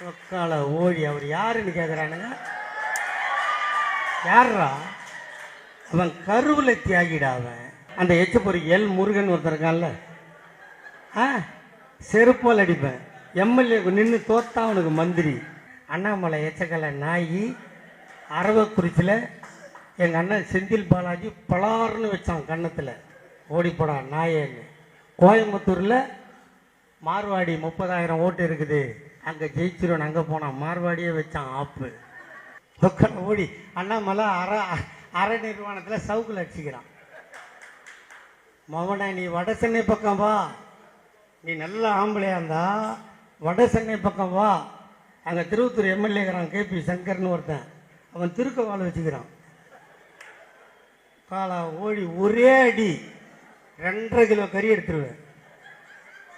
ஒக்கால ஓடி அவர் யாருன்னு கேட்குறானுங்க. யாரா அவன்? கருவில் தியாகிடா அவன். அந்த எச்சப்பொறி எல் முருகன் ஒருத்தர் இருக்கான்ல, செருப்பால் அடிப்பேன். எம்எல்ஏ நின்று தோத்தா அவனுக்கு மந்திரி. அண்ணாமலை எச்சக்கலை நாயி. அரவக்குறிச்சியில் எங்கள் அண்ணன் செந்தில் பாலாஜி பலார்னு வச்சான் கன்னத்தில், ஓடிப்போடா நாயேன்னு. கோயம்புத்தூரில் மார்வாடி 30,000 ஓட்டு இருக்குது, அங்கே ஜெயிச்சிருவன், அங்கே போனான், மார்வாடியே வச்சான் ஆப்பு. ஓடி அண்ணாமலை அரை நிர்வாணத்தில் சவுக்கில் அடிச்சுக்கிறான். மவனை நீ வட சென்னை பக்கம் வா, நீ நல்ல ஆம்பளையா இருந்தா வட சென்னை பக்கம் வா. அங்கே திருவத்தூர் எம்எல்ஏங்கிறான் கேபி சங்கர்னு ஒருத்தன், அவன் திருக்க வாழ வச்சுக்கிறான். காலா ஓடி ஒரே அடி 2.5 கிலோ கறி எடுத்துருவேன்.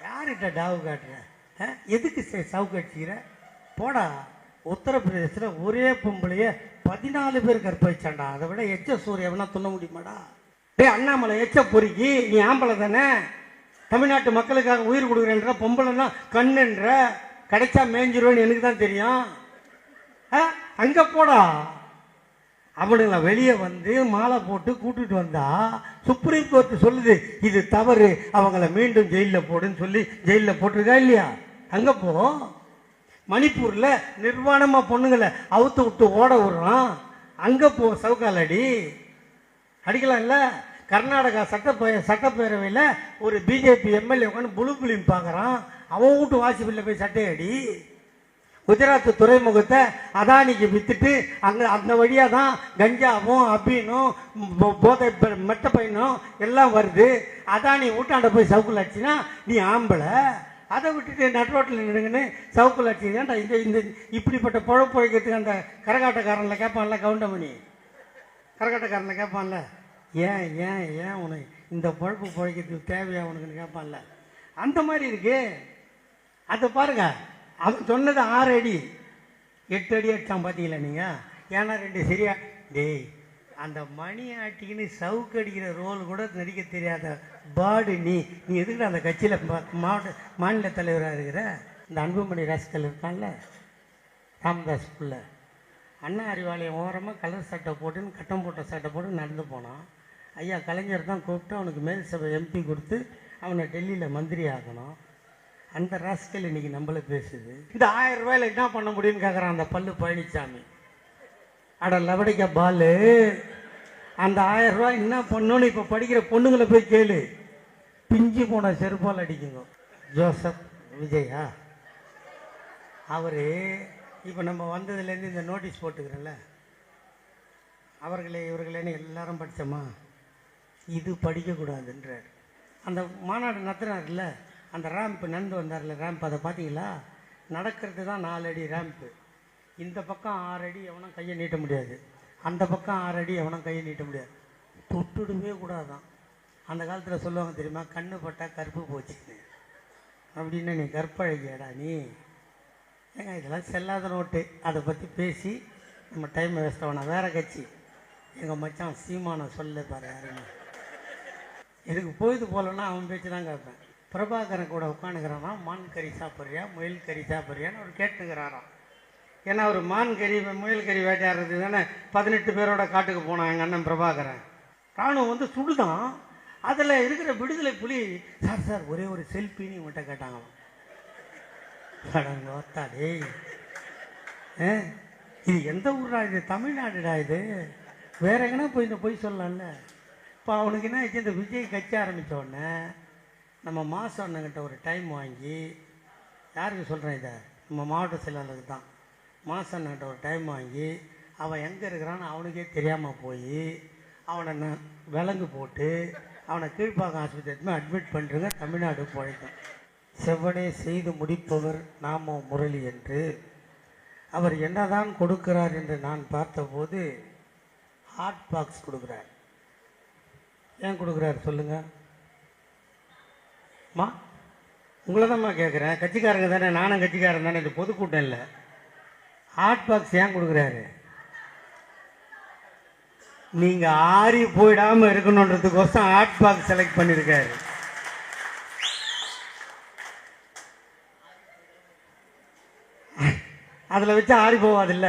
யார்கிட்ட டாவு காட்டுற? எதுக்கு சவுக்கு அடிச்சுக்கிற? போடா. உத்தரப்பிரதேசத்தில் ஒரே பொம்பளைய 14 பேர் கற்பழிச்சாண்டா. அதை விட எச்ச சூரியவனா துண்ண முடியுமாடா? அண்ணாமலை எச்ச பொறுக்கி, நீ ஆம்பளை தானே, தமிழ்நாட்டு மக்களுக்காக உயிர் கொடுக்குறேன்ற, பொம்பளைன்னா கண்ணுன்ற, கிடைச்சா மேஞ்சிருவேன்னு எனக்கு தான் தெரியும். அங்கே போடா. அவனுங்களை வெளியே வந்து மாலை போட்டு கூட்டிட்டு வந்தா சுப்ரீம் கோர்ட் சொல்லுது இது தவறு, அவங்கள மீண்டும் ஜெயிலில் போடுன்னு சொல்லி ஜெயிலில் போட்டிருக்கா இல்லையா? அங்கே போ. மணிப்பூரில் நிர்வாணமாக பொண்ணுங்களை அவுத்து விட்டு ஓட விடுறான், அங்கே போ. சவுக்கால் அடி அடிக்கலாம் இல்லை? கர்நாடகா சட்டப்பேரவையில் ஒரு பிஜேபி எம்எல்ஏ உட்காந்து புளு புளியும் பார்க்குறான், அவன் வீட்டு வாசிப்பில் போய் சட்டை அடி. குஜராத் துறைமுகத்தை அதானிக்கு வித்துட்டு அங்கே அந்த வழியாக தான் கஞ்சாவும் அபீனும் போதை மெட்ட பையனும் எல்லாம் வருது. அதானி வீட்டாண்ட போய் சவுக்குள் அடிச்சுன்னா நீ ஆம்பளை, அதை விட்டுட்டு நட்ரோட்டில் நின்றுங்கன்னு சவுக்குள் அடிச்சுதான்டா. இந்த இப்படிப்பட்ட பொழப்பு பிழைக்கிறதுக்கு அந்த கரகாட்டக்காரனில் கேட்பான்ல, கவுண்டமணி கரகாட்டக்காரனில் கேட்பான்ல, ஏன் ஏன் ஏன் உனக்கு இந்த பொழப்பு பிழைக்கிறதுக்கு தேவையா உனக்குன்னு கேட்பான்ல, அந்த மாதிரி இருக்கு. அதை பாருங்க. அவன் சொன்னது 6 அடி 8 அடி அடித்தான் பார்த்தீங்களா நீங்கள்? ஏன்னா 2 சரியா? டேய், அந்த மணி ஆட்டிக்கின்னு சவுக்கு அடிக்கிற ரோல் கூட நடிக்க தெரியாத பாடு நீ எதுக்கு அந்த கட்சியில் மாநில தலைவராக இருக்கிற? இந்த அன்புமணி ராஸ்கல் இருக்கான்ல, ராமதாஸ் புள்ள, அண்ணா அறிவாலயம் ஓரமாக கலர் சட்டை போட்டுன்னு கட்டம் போட்ட சட்டை போட்டு நடந்து போனான். ஐயா கலைஞர் தான் கூப்பிட்டு அவனுக்கு மேல் சபை எம்பி கொடுத்து அவனை டெல்லியில் மந்திரி ஆகணும். அந்த ராஸ்கல் இன்னைக்கு நம்மள பேசுது. இந்த 1000 ரூபாயில் என்ன பண்ண முடியும்னு கேட்குறான் அந்த பல்லு பழனிசாமி. அட லவடிக்க பாலு, அந்த 1000 ரூபாய் என்ன பண்ணணும்னு இப்போ படிக்கிற பொண்ணுங்களை போய் கேளு. பிஞ்சு போன செருப்பால் அடிக்குங்க. ஜோசப் விஜயா அவர் இப்போ நம்ம வந்ததுலேருந்து இந்த நோட்டீஸ் போட்டுக்கிறோம்ல, அவர்களே இவர்களேன்னு எல்லாரும் படித்தோமா, இது படிக்கக்கூடாதுன்றார். அந்த மாநாடு நடத்துனார்ல, அந்த ரேம்ப் நடந்து வந்தார்ல ரேம்ப், அதை பார்த்தீங்களா? நடக்கிறது தான் 4 அடி ரேம்ப்பு. இந்த பக்கம் 6 அடி எவனும் கையை நீட்ட முடியாது, அந்த பக்கம் 6 அடி எவனும் கையை நீட்ட முடியாது. தொட்டுடவே கூடாதான். அந்த காலத்தில் சொல்லுவாங்க தெரியுமா, கண்ணு பட்டா கருப்பு போச்சுன்னு. அப்படின்னு நீ கற்பழகியடா நீ. ஏங்க இதெல்லாம் செல்லாத நோட்டு. அதை பற்றி பேசி நம்ம டைம் வேஸ்ட் ஆகணும். வேறு கட்சி எங்கள் மச்சான் சீமான சொல்ல பாரு யாருன்னு. எனக்கு பொழுது போகலன்னா அவன் பேச்சு தான் கேட்பேன். பிரபாகரன் கூட உட்காந்துக்கிறானா, மான் கறி சாப்பிட்றியா முயல் கறி சாப்பிட்றியான்னு அவர் கேட்டுக்கிறாராம். ஏன்னா அவர் மான் கறி முயல் கறி வேட்டையாடுறது தானே 18 பேரோட காட்டுக்கு போனான் எங்கள் அண்ணன் பிரபாகரன். ராணுவம் வந்து சுடுதான். அதில் இருக்கிற விடுதலை புலி, சார் சார் ஒரே ஒரு செல்ஃபின்னு இவன்கிட்ட கேட்டாங்களாம். டே இது எந்த ஊரா? இது தமிழ்நாடுடா. இது வேற எங்கன்னா போய் சொல்லலாம்ல. இப்போ அவனுக்கு என்ன ஆச்சு, இந்த விஜய் கட்சி ஆரம்பித்த உடனே நம்ம மாதம் அண்ணங்கிட்ட ஒரு டைம் வாங்கி, யாருக்கு சொல்கிறேன் இதை, நம்ம மாவட்ட செயலாளருக்கு தான், மாதம் அண்ணங்கிட்ட ஒரு டைம் வாங்கி அவன் எங்கே இருக்கிறான்னு அவனுக்கே தெரியாமல் போய் அவனை விலங்கு போட்டு அவனை கீழ்ப்பாக்கம் ஆஸ்பத்திரி அட்மிட் பண்ணுறங்க. தமிழ்நாடு பிழைக்கும். செவ்வனே செய்து முடிப்பவர் நாமோ முரளி என்று அவர் என்னதான் கொடுக்கிறார் என்று நான் பார்த்தபோது ஹாட் பாக்ஸ் கொடுக்குறார். ஏன் கொடுக்குறாரு சொல்லுங்க மா? உங்களை தான்மா கேட்குறேன். கட்சிக்காரங்க தானே, நானும் கட்சிக்காரன் தானே, இது பொதுக்கூட்டம் இல்லை. ஹாட் பாக்ஸ் ஏன் கொடுக்குறாரு? நீங்கள் ஆறி போயிடாமல் இருக்கணுன்றதுக்கோசம் ஹாட் பாக்ஸ் செலக்ட் பண்ணியிருக்காரு. அதில் வச்சு ஆறி போவாதில்ல,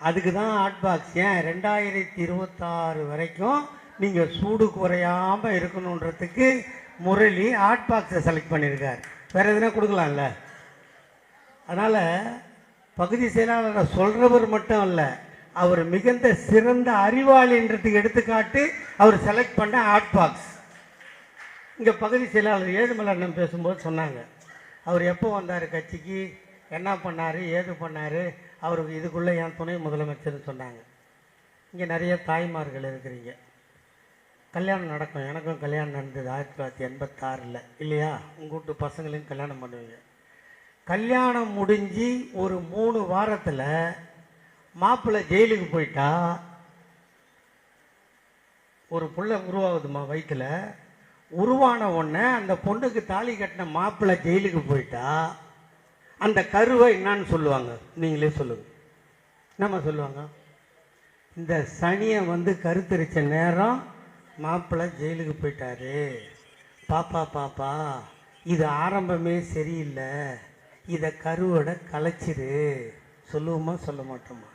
அதுக்கு தான் ஹாட் பாக்ஸ். ஏன் 2026 வரைக்கும் நீங்கள் சூடு குறையாமல் இருக்கணுன்றதுக்கு முரளி ஹாட் பாக்ஸை செலக்ட் பண்ணியிருக்கார். வேறு எதுனா கொடுக்கலாம்ல. அதனால் பகுதி செயலாளரை சொல்கிறவர் மட்டும் இல்லை, அவர் மிகுந்த சிறந்த அறிவாளின்றதுக்கு எடுத்துக்காட்டு அவர் செலக்ட் பண்ண ஹாட் பாக்ஸ். இங்கே பகுதி செயலாளர் ஏழுமலை அண்ணன் பேசும்போது சொன்னாங்க, அவர் எப்போ வந்தார் கட்சிக்கு, என்ன பண்ணார், ஏது பண்ணார், அவருக்கு இதுக்குள்ளே என் துணை முதலமைச்சர்னு சொன்னாங்க. இங்கே நிறைய தாய்மார்கள் இருக்கிறீங்க, கல்யாணம் நடக்கும். எனக்கும் கல்யாணம் நடந்தது 1986 இல்லையா? உங்கள் வீட்டு பசங்களையும் கல்யாணம் பண்ணுவீங்க. கல்யாணம் முடிஞ்சு ஒரு 3 வாரத்தில் மாப்பிள்ளை ஜெயிலுக்கு போயிட்டா, ஒரு புள்ள உருவாகுதுமா வயிற்றுல, உருவான உடனே அந்த பொண்ணுக்கு தாலி கட்டின மாப்பிள்ளை ஜெயிலுக்கு போயிட்டா அந்த கருவை என்னன்னு சொல்லுவாங்க? நீங்களே சொல்லுங்க. என்னம்மா சொல்லுவாங்க? இந்த சனியை வந்து கருத்தரிச்ச நேரம் மாப்பிள்ளை ஜெயிலுக்கு போயிட்டாரு, பாப்பா பாப்பா இது ஆரம்பமே சரியில்லை, இதை கருவோட கலைச்சிரு சொல்லுவோமா சொல்ல மாட்டோமா?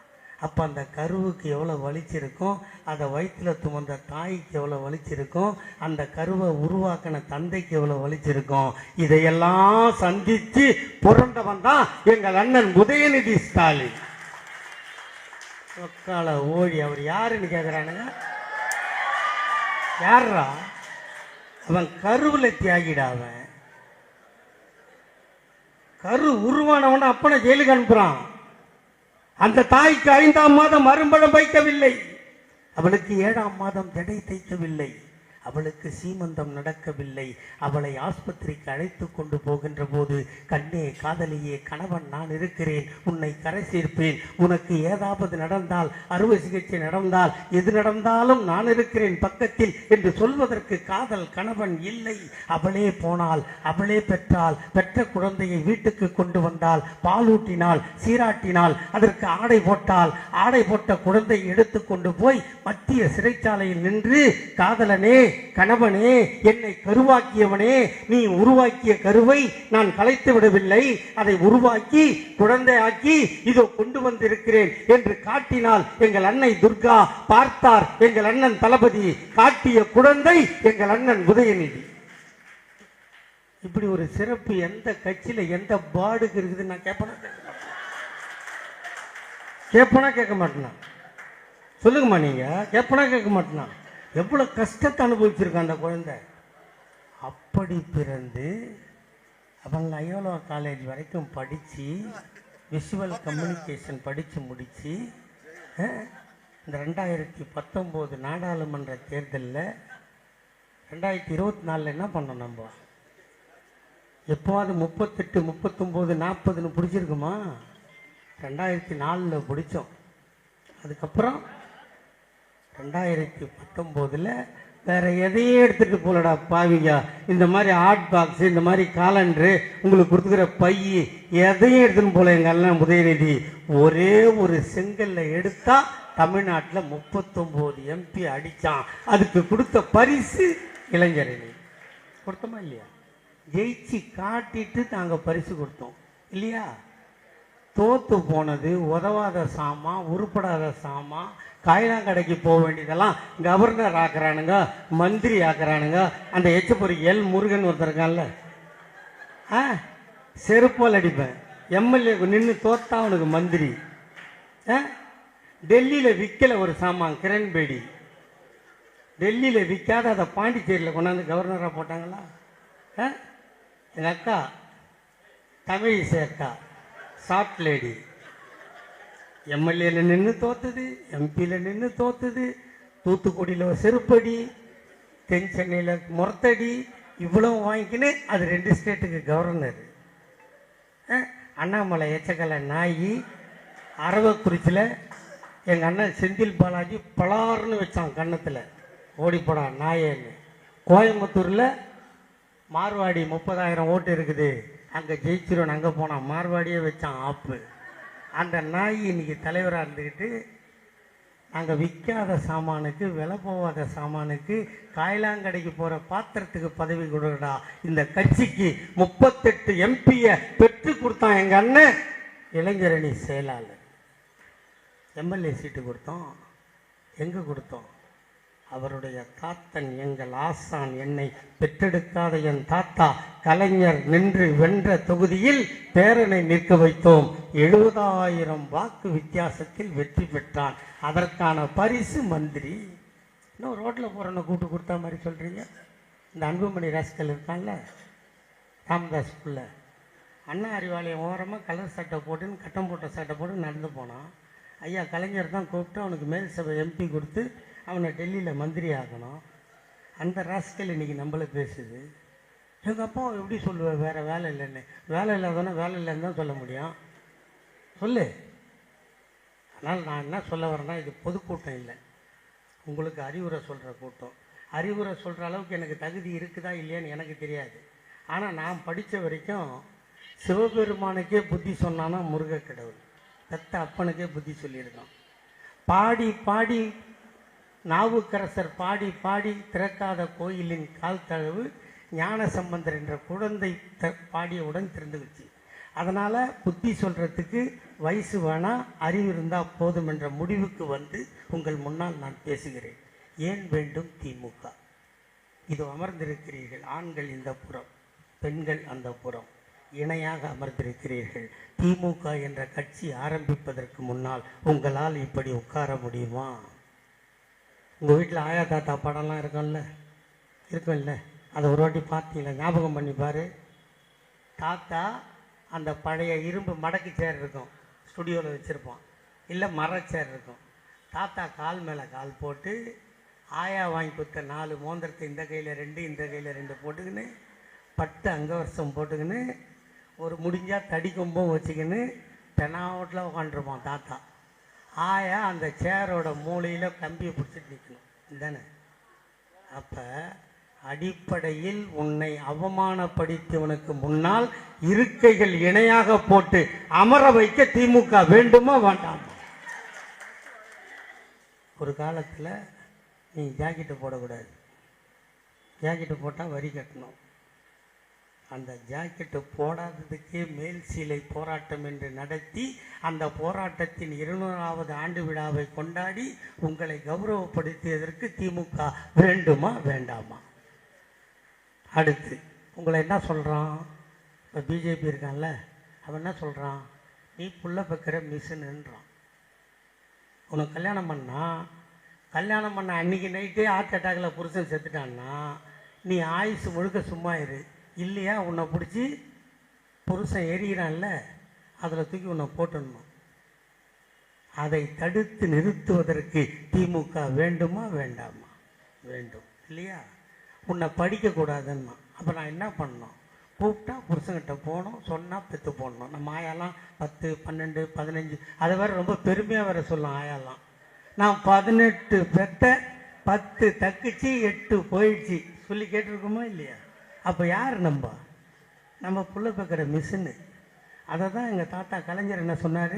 அப்போ அந்த கருவுக்கு எவ்வளோ வலிச்சிருக்கும், அதை வயிற்றில் துமந்த தாய்க்கு எவ்வளோ வலிச்சிருக்கும், அந்த கருவை உருவாக்கின தந்தைக்கு எவ்வளோ வலிச்சிருக்கும். இதையெல்லாம் சந்தித்து பிறந்தவன் தான் எங்கள் அண்ணன் உதயநிதி ஸ்டாலின். ஒக்கால ஓடி அவர் யாருன்னு கேட்குறானுங்க. யாரா அவன்? கருவில் தியாகிடா அவன். கரு உருவானவன அப்பனை ஜெயிலுக்கு அனுப்புறான். அந்த தாய்க்கு 5ஆம் மாதம் அரும்பழம் வைக்கவில்லை, அவளுக்கு 7ஆம் மாதம் ஜடை தைக்கவில்லை, அவளுக்கு சீமந்தம் நடக்கவில்லை. அவளை ஆஸ்பத்திரிக்கு அழைத்து கொண்டு போகின்ற போது, கண்ணே காதலியே, கணவன் நான் இருக்கிறேன், உன்னை கரை சேர்ப்பேன், உனக்கு ஏதாவது நடந்தால், அறுவை சிகிச்சை நடந்தால், எது நடந்தாலும் நான் இருக்கிறேன் பக்கத்தில் என்று சொல்வதற்கு காதல் கணவன் இல்லை. அவளே போனாள், அவளே பெற்றாள், பெற்ற குழந்தையை வீட்டுக்கு கொண்டு வந்தாள், பாலூட்டினாள், சீராட்டினாள், அதற்கு ஆடை போட்டாள், ஆடை போட்ட குழந்தை எடுத்து கொண்டு போய் மத்திய சிறைச்சாலையில் நின்று, காதலனே கணவனே, என்னை கருவாக்கியவனே, நீ உருவாக்கிய கருவை நான் கலைத்து விடவில்லை, அதை உருவாக்கி குழந்தையாக்கி இதோ கொண்டு வந்திருக்கிறேன் என்று காட்டினால் எங்கள் அன்னை துர்கா. பார்த்தார் எங்கள் அண்ணன் தளபதி, காட்டிய குழந்தை எங்கள் அண்ணன் உதயநிதி. இப்படி ஒரு சிறப்பு எந்த கட்சியில எந்த பாடுக்கு இருக்குது? நான் கேட்பனா கேட்க மாட்டேனா? சொல்லுங்கம்மா, நீங்க கேட்பனா கேட்க மாட்டேனா? எவ்வளவு கஷ்டத்தை அனுபவிச்சிருக்கான் அந்த குழந்தை. அப்படி பிறந்து அவங்க அயோலா காலேஜ் வரைக்கும் படித்து விஷுவல் கம்யூனிகேஷன் படித்து முடித்து இந்த 2019 நாடாளுமன்ற தேர்தலில் 2024 என்ன பண்ணோம்? நம்ம எப்போது 38, 39, 40ன்னு பிடிச்சிருக்குமா? 2004 பிடிச்சோம். அதுக்கப்புறம் 2019 வேற எதையும் எடுத்துட்டு போலடா பாவிங்க. இந்த மாதிரி ஹாட் பாக்ஸ், இந்த மாதிரி காலண்டரு, உங்களுக்கு கொடுத்துக்கிற பை, எதையும் எடுத்துன்னு போல எங்க அண்ணன் உதயநிதி. ஒரே ஒரு செங்கல்ல எடுத்தா தமிழ்நாட்டில் 39 MP அடிச்சான். அதுக்கு கொடுத்த பரிசு இளைஞரணி. கொடுத்தோமா இல்லையா? ஜெயிச்சு காட்டிட்டு நாங்க பரிசு கொடுத்தோம் இல்லையா? தோத்து போனது, உதவாத சாமா, உருப்படாத சாமா, காயிலாங்கடைக்கு போக வேண்டியதெல்லாம் கவர்னர் ஆக்குறானுங்க, மந்திரி ஆக்குறானுங்க. அந்த எச்சப்பொறி எல் முருகன் ஒருத்தர் இருக்கான்ல, செருப்பால் அடிப்பேன். எம்எல்ஏ நின்று தோத்தா அவனுக்கு மந்திரி. டெல்லியில் விற்கல ஒரு சாமான் கிரண்பேடி, டெல்லியில் விற்காத அதை பாண்டிச்சேரியில் கொண்டாந்து கவர்னராக போட்டாங்களா? எங்கள் அக்கா தமிழிசை அக்கா சாஃப்ட் லேடி, எம்எல்ஏல நின்று தோத்துது, எம்பியில் நின்று தோத்துது, தூத்துக்குடியில் ஒரு செருப்படி, தென் சென்னையில் முறத்தடி, இவ்வளவு வாங்கிக்கின்னு அது 2 ஸ்டேட்டுக்கு கவர்னர். அண்ணாமலை எச்சக்கலை நாயி, அரவக்குறிச்சியில் எங்கள் அண்ணன் செந்தில் பாலாஜி பலார்னு வச்சான் கன்னத்தில், ஓடிப்படா நாயன்னு. கோயம்புத்தூரில் மார்வாடி 30,000 ஓட்டு இருக்குது, அங்கே ஜெயிச்சிருவன், அங்கே போனான், மார்வாடியே வச்சான் ஆப்பு. அந்த நாய் இன்னைக்கு தலைவராக இருந்துக்கிட்டு, நாங்கள் விற்காத சாமானுக்கு, விலை போகாத சாமானுக்கு, காயிலாங்கடைக்கு போகிற பாத்திரத்துக்கு பதவி கொடுடா. இந்த கட்சிக்கு 38 MP பெற்று கொடுத்தான் எங்கள் அண்ணன் இளைஞரணி செயலாளர். எம்எல்ஏ சீட்டு கொடுத்தோம். எங்கே கொடுத்தோம்? அவருடைய தாத்தன் எங்கள் ஆசான், என்னை பெற்றெடுக்காத என் தாத்தா கலைஞர் நின்று வென்ற தொகுதியில் பேரனை நிற்க வைத்தோம். 70,000 வாக்கு வித்தியாசத்தில் வெற்றி பெற்றான். அதற்கான பரிசு மந்திரி. இன்னும் ரோட்டில் போகிறவனை கூட்டு கொடுத்தா மாதிரி சொல்கிறீங்க. இந்த அன்புமணி ராஸ்கல் இருக்கான்ல, ராமதாஸ் புள்ள, அண்ணா அறிவாலயம் ஓரமாக கலர் சட்டை போட்டுன்னு கட்டம் போட்ட சட்டை போட்டு நடந்து போனான். ஐயா கலைஞர் தான் கூப்பிட்டு அவனுக்கு மேல் சபை எம்பி கொடுத்து அவனை டெல்லியில் மந்திரி ஆகணும். அந்த ராஸ்கல் இன்றைக்கி நம்மளை பேசுது. எங்கள் அப்பா எப்படி சொல்லுவேன் வேறு வேலை இல்லைன்னு? வேலை இல்லாதவனா வேலை இல்லைன்னு தான் சொல்ல முடியும். சொல்லு. ஆனால் நான் என்ன சொல்ல வரேன்னா, இது பொதுக்கூட்டம் இல்லை, உங்களுக்கு அறிவுரை சொல்கிற கூட்டம். அறிவுரை சொல்கிற அளவுக்கு எனக்கு தகுதி இருக்குதா இல்லையான்னு எனக்கு தெரியாது. ஆனால் நான் படித்த வரைக்கும் சிவபெருமானுக்கே புத்தி சொன்னான்னா முருக கடவுள், பெத்த அப்பனுக்கே புத்தி சொல்லியிருக்கான். பாடி பாடி நாவுக்கரசர் பாடி பாடி திறக்காத கோயிலின் கால் தழுவு ஞான சம்பந்தர் என்ற குழந்தை பாடியவுடன் திறந்துக்குச்சு. அதனால் புத்தி சொல்கிறதுக்கு வயசு வேணால், அறிவு இருந்தால் போதும் என்ற முடிவுக்கு வந்து உங்கள் முன்னால் நான் பேசுகிறேன். ஏன் வேண்டும் திமுக? இது அமர்ந்திருக்கிறீர்கள், ஆண்கள் இந்த புறம், பெண்கள் அந்த புறம், இணையாக அமர்ந்திருக்கிறீர்கள். திமுக என்ற கட்சி ஆரம்பிப்பதற்கு முன்னால் உங்களால் இப்படி உட்கார முடியுமா? உங்கள் வீட்டில் ஆயா தாத்தா படம்லாம் இருக்கும்ல, அதை ஒரு வாட்டி பார்த்தீங்களா? ஞாபகம் பண்ணி பாரு. தாத்தா அந்த பழைய இரும்பு மடக்கு சேர் இருக்கும், ஸ்டுடியோவில் வச்சுருப்பான், இல்லை மரச்சேர் இருக்கும். தாத்தா கால் மேலே கால் போட்டு ஆயா வாங்கி கொடுத்த 4 மோந்திரத்தை இந்த கையில் 2 இந்த கையில் 2 போட்டுக்கின்னு, பட்டு அங்கவர்ஷம் போட்டுக்கின்னு, ஒரு முடிஞ்சால் தடி கொம்பும் வச்சுக்கின்னு பெனாவட்டில் உட்காந்துருப்பான் தாத்தா. ஆயா அந்த சேரோட மூலையில் கம்பியை பிடிச்சிட்டு நிற்கணும், இதுதானே? அப்போ அடிப்படையில் உன்னை அவமானப்படுத்தியவனுக்கு முன்னால் இருக்கைகள் இணையாக போட்டு அமர வைக்க திமுக வேண்டுமா வேண்டாமா? ஒரு காலத்தில் நீ ஜாக்கெட்டு போடக்கூடாது, ஜாக்கெட்டு போட்டால் வரி கட்டணும். அந்த ஜாக்கெட்டு போடாததுக்கே மேல் சீலை போராட்டம் என்று நடத்தி அந்த போராட்டத்தின் 200வது ஆண்டு விழாவை கொண்டாடி உங்களை கௌரவப்படுத்தியதற்கு திமுக வேண்டுமா வேண்டாமா? அடுத்து உங்களை என்ன சொல்கிறான்? இப்போ பிஜேபி இருக்கான்ல, அவன் என்ன சொல்கிறான்? நீ புள்ள பக்கிற மிஷின்ன்றான். உனக்கு கல்யாணம் பண்ண அன்றைக்கி நைட்டே ஹார்ட் அட்டாக்கில் புருஷன் செத்துட்டான்னா நீ ஆயுசு முழுக்க சும்மா இரு. இல்லையா உன்னை பிடிச்சி புருஷன் எரிகிறான்ல, அதில் தூக்கி உன்னை போட்டுடணும். அதை தடுத்து நிறுத்துவதற்கு திமுக வேண்டுமா வேண்டாமா? வேண்டும். இல்லையா? உன்னை படிக்கக்கூடாதுன்னா அப்போ நான் என்ன பண்ணணும்? கூப்பிட்டா புருஷங்கிட்ட போகணும், சொன்னால் பெற்று போடணும். நம்ம ஆயாலாம் 10, 12, 15 அதை வேறு ரொம்ப பெருமையாக வேறு சொல்லலாம். ஆயாலாம் நான் 18 பெற்ற, 10 தக்குச்சு, 8 போயிடுச்சு சொல்லி கேட்டிருக்கோமா இல்லையா? அப்போ யார் நம்ம புள்ள பார்க்குற மிஷின்னு. அதை தான் எங்கள் தாத்தா கலைஞர் என்ன சொன்னார்?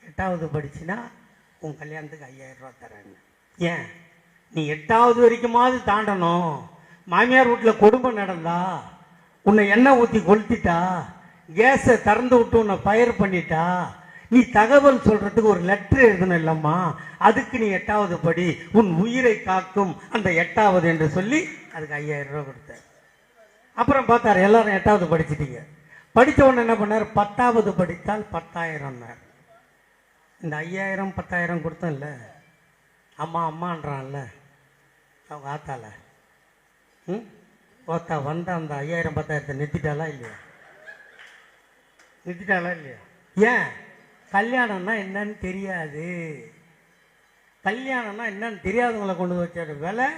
8வது படிச்சுன்னா உன் கல்யாணத்துக்கு 5000 ரூபா தரேன்னு. ஏன் நீ 8வது வரைக்குமாவது தாண்டணும். மாமியார் வீட்டில் கொடுமை நடந்தா, உன்னை எண்ணெய் ஊற்றி கொளுத்திட்டா, கேஸை திறந்து விட்டு உன்னை ஃபயர் பண்ணிட்டா, நீ தகவல் சொல்கிறதுக்கு ஒரு லெட்டர் எழுதணும் இல்லைம்மா, அதுக்கு நீ 8வது படி, உன் உயிரை காக்கும் அந்த 8வது என்று சொல்லி அதுக்கு 5000 ரூபா கொடுத்தார். அப்புறம் பார்த்தாரு எல்லாரும் 8வது படிச்சுட்டீங்க. படித்த உடனே என்ன பண்ணார்? 10வது படித்தால் 10,000. இந்த 5000 10,000 கொடுத்தோம்ல, அம்மான்றான்ல அவங்க ஆத்தால ஓத்தா வந்த அந்த 5000 10,000 நிறுத்திட்டாளா இல்லையா? ஏன்? கல்யாணம்னா என்னன்னு தெரியாது. கல்யாணம்னா என்னன்னு தெரியாதவங்களை கொண்டு வச்சாரு விலை,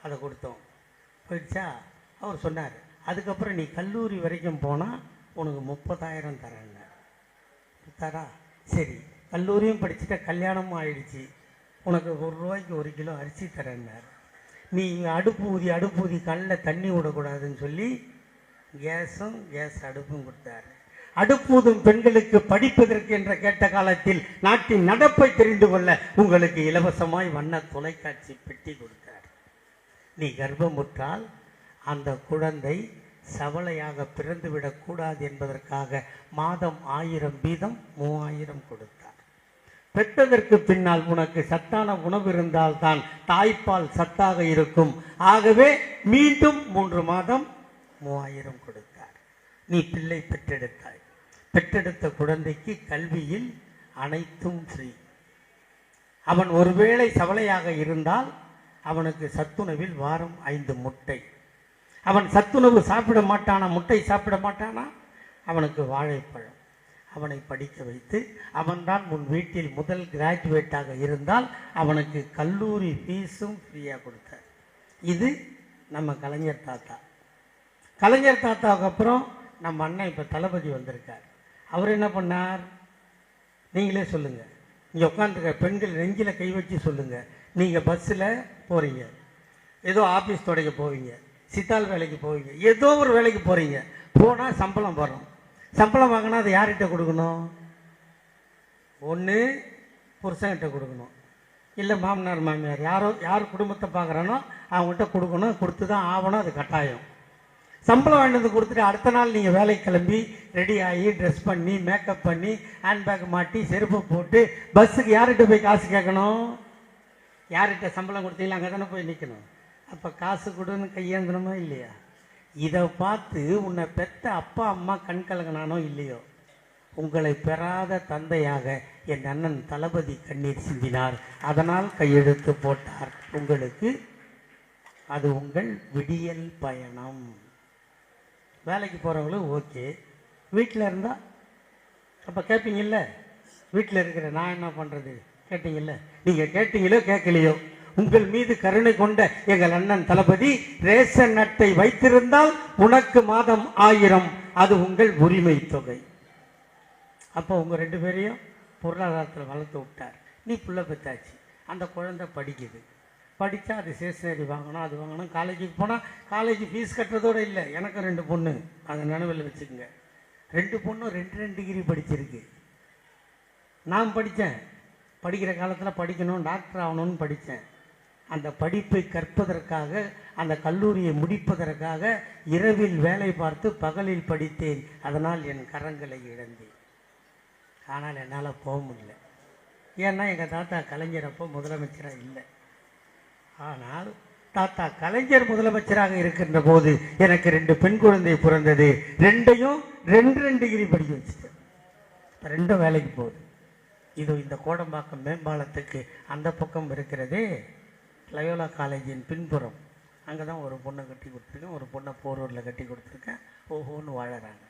அதை கொடுத்தோம். போயிடுச்சா? அவர் சொன்னார், அதுக்கப்புறம் நீ கல்லூரி வரைக்கும் போனால் உனக்கு 30,000 தரேங்க. தரா? சரி, கல்லூரியும் படிச்சுட்ட, கல்யாணமும் ஆயிடுச்சு, உனக்கு 1 ரூபாய்க்கு 1 கிலோ அரிசி தரேன்னார். நீ அடுப்பு ஊதி கண்ணில் தண்ணி விடக்கூடாதுன்னு சொல்லி கேஸ் அடுப்பும் கொடுத்தாரு. அடுப்பூதும் பெண்களுக்கு படிப்பதற்கு என்ற கேட்ட காலத்தில் நாட்டின் நடப்பை தெரிந்து கொள்ள உங்களுக்கு இலவசமாய் வண்ண தொலைக்காட்சி பெட்டி கொடுத்தார். நீ கர்ப்பமுற்றால் அந்த குழந்தை சவளையாக பிறந்துவிடக் கூடாது என்பதற்காக மாதம் 1000 வீதம் 3000 கொடுத்தார். பெற்றதற்கு பின்னால் உனக்கு சத்தான உணவு இருந்தால்தான் தாய்ப்பால் சத்தாக இருக்கும். ஆகவே மீண்டும் 3 மாதம் 3000 கொடுத்தார். நீ பிள்ளை பெற்றெடுத்தாய். பெற்றெடுத்த குழந்தைக்கு கல்வியில் அனைத்தும் ஃப்ரீ. அவன் ஒருவேளை சவளையாக இருந்தால் அவனுக்கு சத்துணவில் வாரம் 5 முட்டை. அவன் சத்துணவு சாப்பிட மாட்டானா, முட்டை சாப்பிட மாட்டானா, அவனுக்கு வாழைப்பழம். அவனை படிக்க வைத்து அவன்தான் உன் வீட்டில் முதல் கிராஜுவேட்டாக இருந்தால் அவனுக்கு கல்லூரி ஃபீஸும் ஃப்ரீயாக கொடுத்தார். இது நம்ம கலைஞர் தாத்தா. கலைஞர் தாத்தாவுக்கு அப்புறம் நம்ம அண்ணன் இப்போ தளபதி வந்திருக்கார். அவர் என்ன பண்ணார்? நீங்களே சொல்லுங்கள். இங்கே உட்காந்துருக்க பெண்கள் நெஞ்சில் கை வச்சு சொல்லுங்கள். நீங்கள் பஸ்ஸில் போகிறீங்க, ஏதோ ஆஃபீஸ் துடைக்க போவீங்க, சித்தால் வேலைக்கு போவீங்க, ஏதோ ஒரு வேலைக்கு போகிறீங்க. போனால் சம்பளம் வரும். சம்பளம் வாங்கினா அதை யார்கிட்ட கொடுக்கணும்? ஒன்று புருஷன்கிட்ட கொடுக்கணும், இல்லை மாமனார் மாமியார், யார் குடும்பத்தை பார்க்குறானோ அவங்ககிட்ட கொடுக்கணும். கொடுத்து தான் ஆகணும், அது கட்டாயம். சம்பளம் வாங்கினது கொடுத்துட்டு அடுத்த நாள் நீங்கள் வேலைக்கு கிளம்பி ரெடி ஆகி ட்ரெஸ் பண்ணி மேக்கப் பண்ணி ஹேண்ட்பேக் மாட்டி செருப்பை போட்டு பஸ்ஸுக்கு யார்கிட்ட போய் காசு கேட்கணும்? யார்கிட்ட சம்பளம் கொடுத்தீங்களா அங்கே தானே போய் நிற்கணும். அப்போ காசு கொடுன்னு கையேந்தணுமா இல்லையா? இதை பார்த்து உன்னை பெற்ற அப்பா அம்மா கண் கலங்கினானோ இல்லையோ, உங்களை பெறாத தந்தையாக என் அண்ணன் தளபதி கண்ணீர் சிந்தினார். அதனால் கையெழுத்து போட்டார். உங்களுக்கு அது உங்கள் விடியல் பயணம். வேலைக்கு போகிறவங்களும் ஓகே. வீட்டில் இருந்தால் அப்போ கேட்பீங்கல்ல, வீட்டில் இருக்கிற நான் என்ன பண்ணுறது கேட்டீங்கல்ல. நீங்கள் கேட்டீங்களோ கேட்கலையோ, உங்கள் மீது கருணை கொண்ட எங்கள் அண்ணன் தளபதி ரேஷன் அட்டை வைத்திருந்தால் உனக்கு மாதம் 1000, அது உங்கள் உரிமை தொகை. அப்போ உங்கள் 2 பேரையும் பொருளாதாரத்தில் வளர்த்து விட்டார். நீ புள்ள பெற்றாச்சு. அந்த குழந்தை படிக்குது. படித்தா அது ஸ்டேஷனரி வாங்கணும், அது வாங்கணும். காலேஜுக்கு போனால் காலேஜ் ஃபீஸ் கட்டுறதோடு இல்லை. எனக்கு 2 பொண்ணு, அதை நினைவில் வச்சுக்கோங்க. 2 பொண்ணும் 2 டிகிரி படிச்சிருக்கு. நான் படித்தேன். படிக்கிற காலத்தில் படிக்கணும், டாக்டர் ஆகணும்னு படித்தேன். அந்த படிப்பை கற்பதற்காக, அந்த கல்லூரியை முடிப்பதற்காக இரவில் வேலை பார்த்து பகலில் படித்தேன். அதனால் என் கரங்களை இழந்தேன். ஆனால் என்னால் போக முடியல. ஏன்னா எங்கள் தாத்தா கலைஞர் அப்போ முதலமைச்சராக இல்லை. ஆனால் தாத்தா கலைஞர் முதலமைச்சராக இருக்கின்ற போது எனக்கு 2 பெண் குழந்தை பிறந்தது. 2யும் 2 டிகிரி படிக்க வச்சுட்டேன். 2 வேலைக்கு போகுது. இது இந்த கோடம்பாக்கம் மேம்பாலத்துக்கு அந்த பக்கம் இருக்கிறதே லயோலா காலேஜின் பின்புறம். அங்கே தான் ஒரு பொண்ணை கட்டி கொடுத்துருக்கேன், ஒரு பொண்ணை போரூரில் கட்டி கொடுத்துருக்கேன். ஓஹோன்னு வாழறாங்க.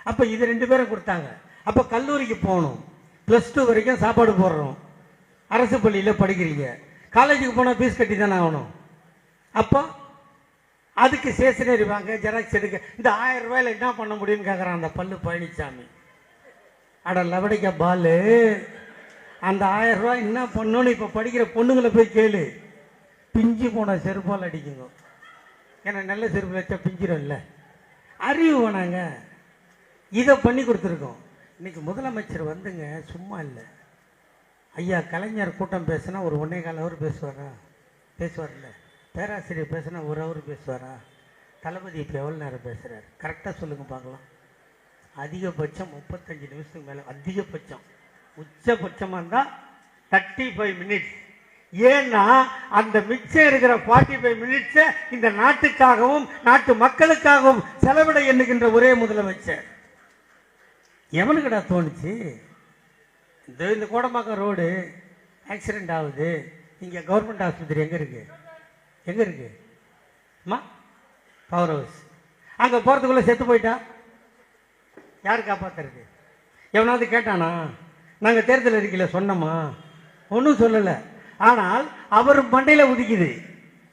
அப்போ இது 2 பேரும் கொடுத்தாங்க. அப்போ கல்லூரிக்கு போகணும். +2 வரைக்கும் சாப்பாடு போடுறோம். அரசு பள்ளியில் படிக்கிறீங்க. காலேஜுக்கு போனால் ஃபீஸ் கட்டி தானே ஆகணும். அப்போ அதுக்கு ஸ்டேஷனரி வாங்க, ஜெராக்ஸ் எடுக்க. இந்த 1000 ரூபாயில் என்ன பண்ண முடியும்னு கேட்குறான் அந்த பல்லு பழனிசாமி. அட லவடிக்க பாலு, அந்த 1000 ரூபாய் என்ன பண்ணணும்னு இப்போ படிக்கிற பொண்ணுங்களை போய் கேளு. பிஞ்சு போன செருப்பால் அடிக்குங்க. ஏன்னா நல்ல செருப்பு வச்சா பிஞ்சிடும் இல்லை. அறிவு வேணாங்க. இதை பண்ணி கொடுத்துருக்கோம். இன்னைக்கு முதலமைச்சர் வந்துங்க சும்மா இல்லை. ஐயா கலைஞர் கூட்டம் பேசுனா ஒரு 1.25 ஹவர் பேசுவாரா? பேசுவார்ல. பேராசிரியர் பேசுனா 1 ஹவர் பேசுவாரா? தளபதி இப்போ எவ்வளோ நேரம் பேசுகிறார்? கரெக்டாக சொல்லுங்கள் பார்க்கலாம். அதிகபட்சம் 35 நிமிஷத்துக்கு மேலே. அதிகபட்சம். உச்சபட்சமாக இருந்தால் 35 மினிட்ஸ். ஏன்னா அந்த மிச்சம் இருக்கிற 45 மினிட்ஸை இந்த நாட்டுக்காகவும் நாட்டு மக்களுக்காகவும் செலவிட எண்ணுகின்ற ஒரே முதலமைச்சர். எவனுக்குடா தோணுச்சு? இந்த கோடம்பாக்கம் ரோடு ஆக்சிடென்ட் ஆகுது. இங்கே கவர்மெண்ட் ஆஸ்பத்திரி எங்கே இருக்கு? எங்கே இருக்கு? அம்மா பவர் ஹவுஸ். அங்கே போகிறதுக்குள்ளே செத்து போயிட்டா யார் காப்பாற்றுறது? எவனாவது கேட்டானா? நாங்கள் தேர்தல் அறிக்கையில் சொன்னோமா? ஒன்றும் சொல்லலை. ஆனால் அவர் மண்டையில் உதிக்குது.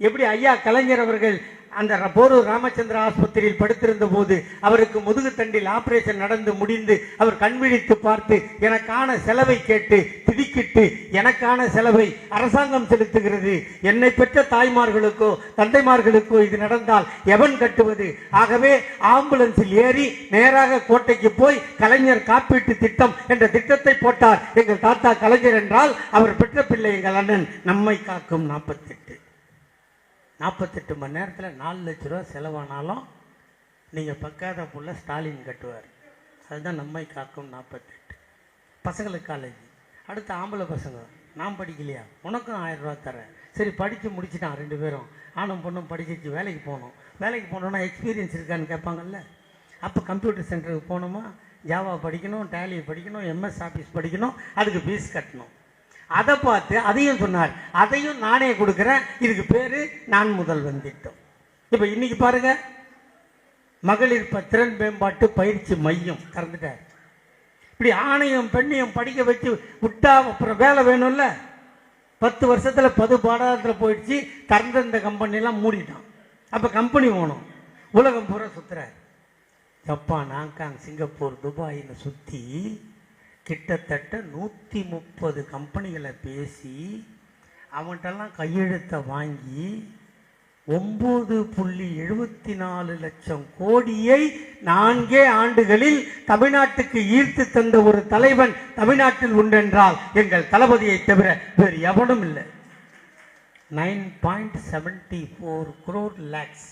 எப்படி ஐயா கலைஞர் அவர்கள் அந்த போரூர் ராமச்சந்திர ஆஸ்பத்திரியில் படுத்திருந்த போது அவருக்கு முதுகு தண்டில் ஆபரேஷன் நடந்து முடிந்து அவர் கண்விழித்து பார்த்து எனக்கான செலவை கேட்டு திடுக்கிட்டு எனக்கான செலவை அரசாங்கம் செலுத்துகிறது, என்னை பெற்ற தாய்மார்களுக்கோ தந்தைமார்களுக்கோ இது நடந்தால் எவன் கட்டுவது? ஆகவே ஆம்புலன்ஸில் ஏறி நேராக கோட்டைக்கு போய் கலைஞர் காப்பீட்டு திட்டம் என்ற திட்டத்தை போட்டார். எங்கள் தாத்தா கலைஞர் என்றால் அவர் பெற்ற பிள்ளை எங்கள் அண்ணன். நம்மை காக்கும் 48 மணி நேரத்தில் 4 லட்ச ரூபா செலவானாலும் நீங்கள் பக்காத புள்ள ஸ்டாலின் கட்டுவார். அதுதான் நம்மை காக்கும் 48. பசங்களுக்கு காலேஜ். அடுத்து ஆம்பளை பசங்க, நான் படிக்கலையா, உனக்கும் 1000 ரூபா தரேன். சரி படித்து முடிச்சிட்டான் 2 பேரும், ஆணும் பொண்ணும் படிச்சிச்சு, வேலைக்கு போகணும். வேலைக்கு போனோன்னா எக்ஸ்பீரியன்ஸ் இருக்கான்னு கேட்பாங்கல்ல. அப்போ கம்ப்யூட்டர் சென்டருக்கு போனோமா, ஜாவா படிக்கணும், டேலி படிக்கணும், எம்எஸ் ஆஃபீஸ் படிக்கணும், அதுக்கு ஃபீஸ் கட்டணும். அதை பார்த்து அதையும் சொன்னார், அதையும் நானே கொடுக்குறேன், இதுக்கு பேர் நான் முதல்வன் திட்டம். இப்போ இன்னைக்கு பாருங்க, மகளிர் திறன் மேம்பாட்டு பயிற்சி மையம் திறந்துட்டார். இப்படி ஆணையம் பெண்ணையும் படிக்க வச்சு விட்டா அப்புறம் வேலை வேணும்ல. 10 வருஷத்துல 10 பாடத்தில் போயிடுச்சு. திறந்த இந்த கம்பெனிலாம் மூடிட்டான். அப்போ கம்பெனி போகணும். உலகம் பூரா சுற்றுறார். ஜப்பான், ஹாங்காங், சிங்கப்பூர், துபாயின்னு சுற்றி கிட்டத்தட்ட 130 கம்பெனிகளை பேசி அவன்கிட்டலாம் கையெழுத்தை வாங்கி 9.74 லட்சம் கோடியை 4 ஆண்டுகளில் தமிழ்நாட்டுக்கு ஈர்த்து தந்த ஒரு தலைவன் தமிழ்நாட்டில் உண்டென்றால் எங்கள் தளபதியை தவிர வேறு எவனும் இல்லை. 9.74 crore lakhs.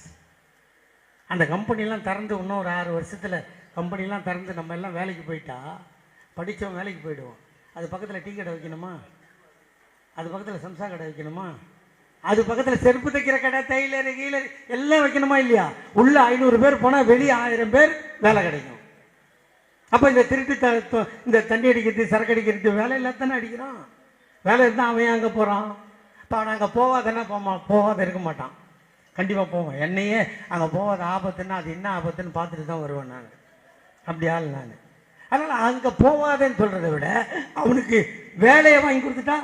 அந்த கம்பெனிலாம் திறந்து இன்னும் ஒரு 6 வருஷத்தில் கம்பெனிலாம் திறந்து நம்ம எல்லாம் வேலைக்கு போயிட்டா, படித்தவன் வேலைக்கு போயிடுவோம். அது பக்கத்தில் டீ கடை வைக்கணுமா, அது பக்கத்தில் சம்சா கடை வைக்கணுமா, அது பக்கத்தில் செருப்பு தைக்கிற கடை, தைலர், கீழர் எல்லாம் வைக்கணுமா இல்லையா? உள்ள 500 பேர் போனால் வெளியே 1000 பேர் வேலை கிடைக்கும். அப்போ இந்த திருட்டு இந்த தண்ணி அடிக்கிறது, சரக்கு அடிக்கிறது வேலை இல்லாதானே அடிக்கிறான். வேலை இருந்தால் அவன் அங்கே போகிறான். இப்போ அவன் அங்கே போவாதானே போகாத இருக்க மாட்டான். கண்டிப்பாக போவேன். என்னையே அங்கே போகாத ஆபத்துன்னா அது என்ன ஆபத்துன்னு பார்த்துட்டு தான் வருவேன் நான். அப்படி ஆள் நான். அதனால் அங்கே போவாதேன்னு சொல்கிறத விட அவனுக்கு வேலையை வாங்கி கொடுத்துட்டா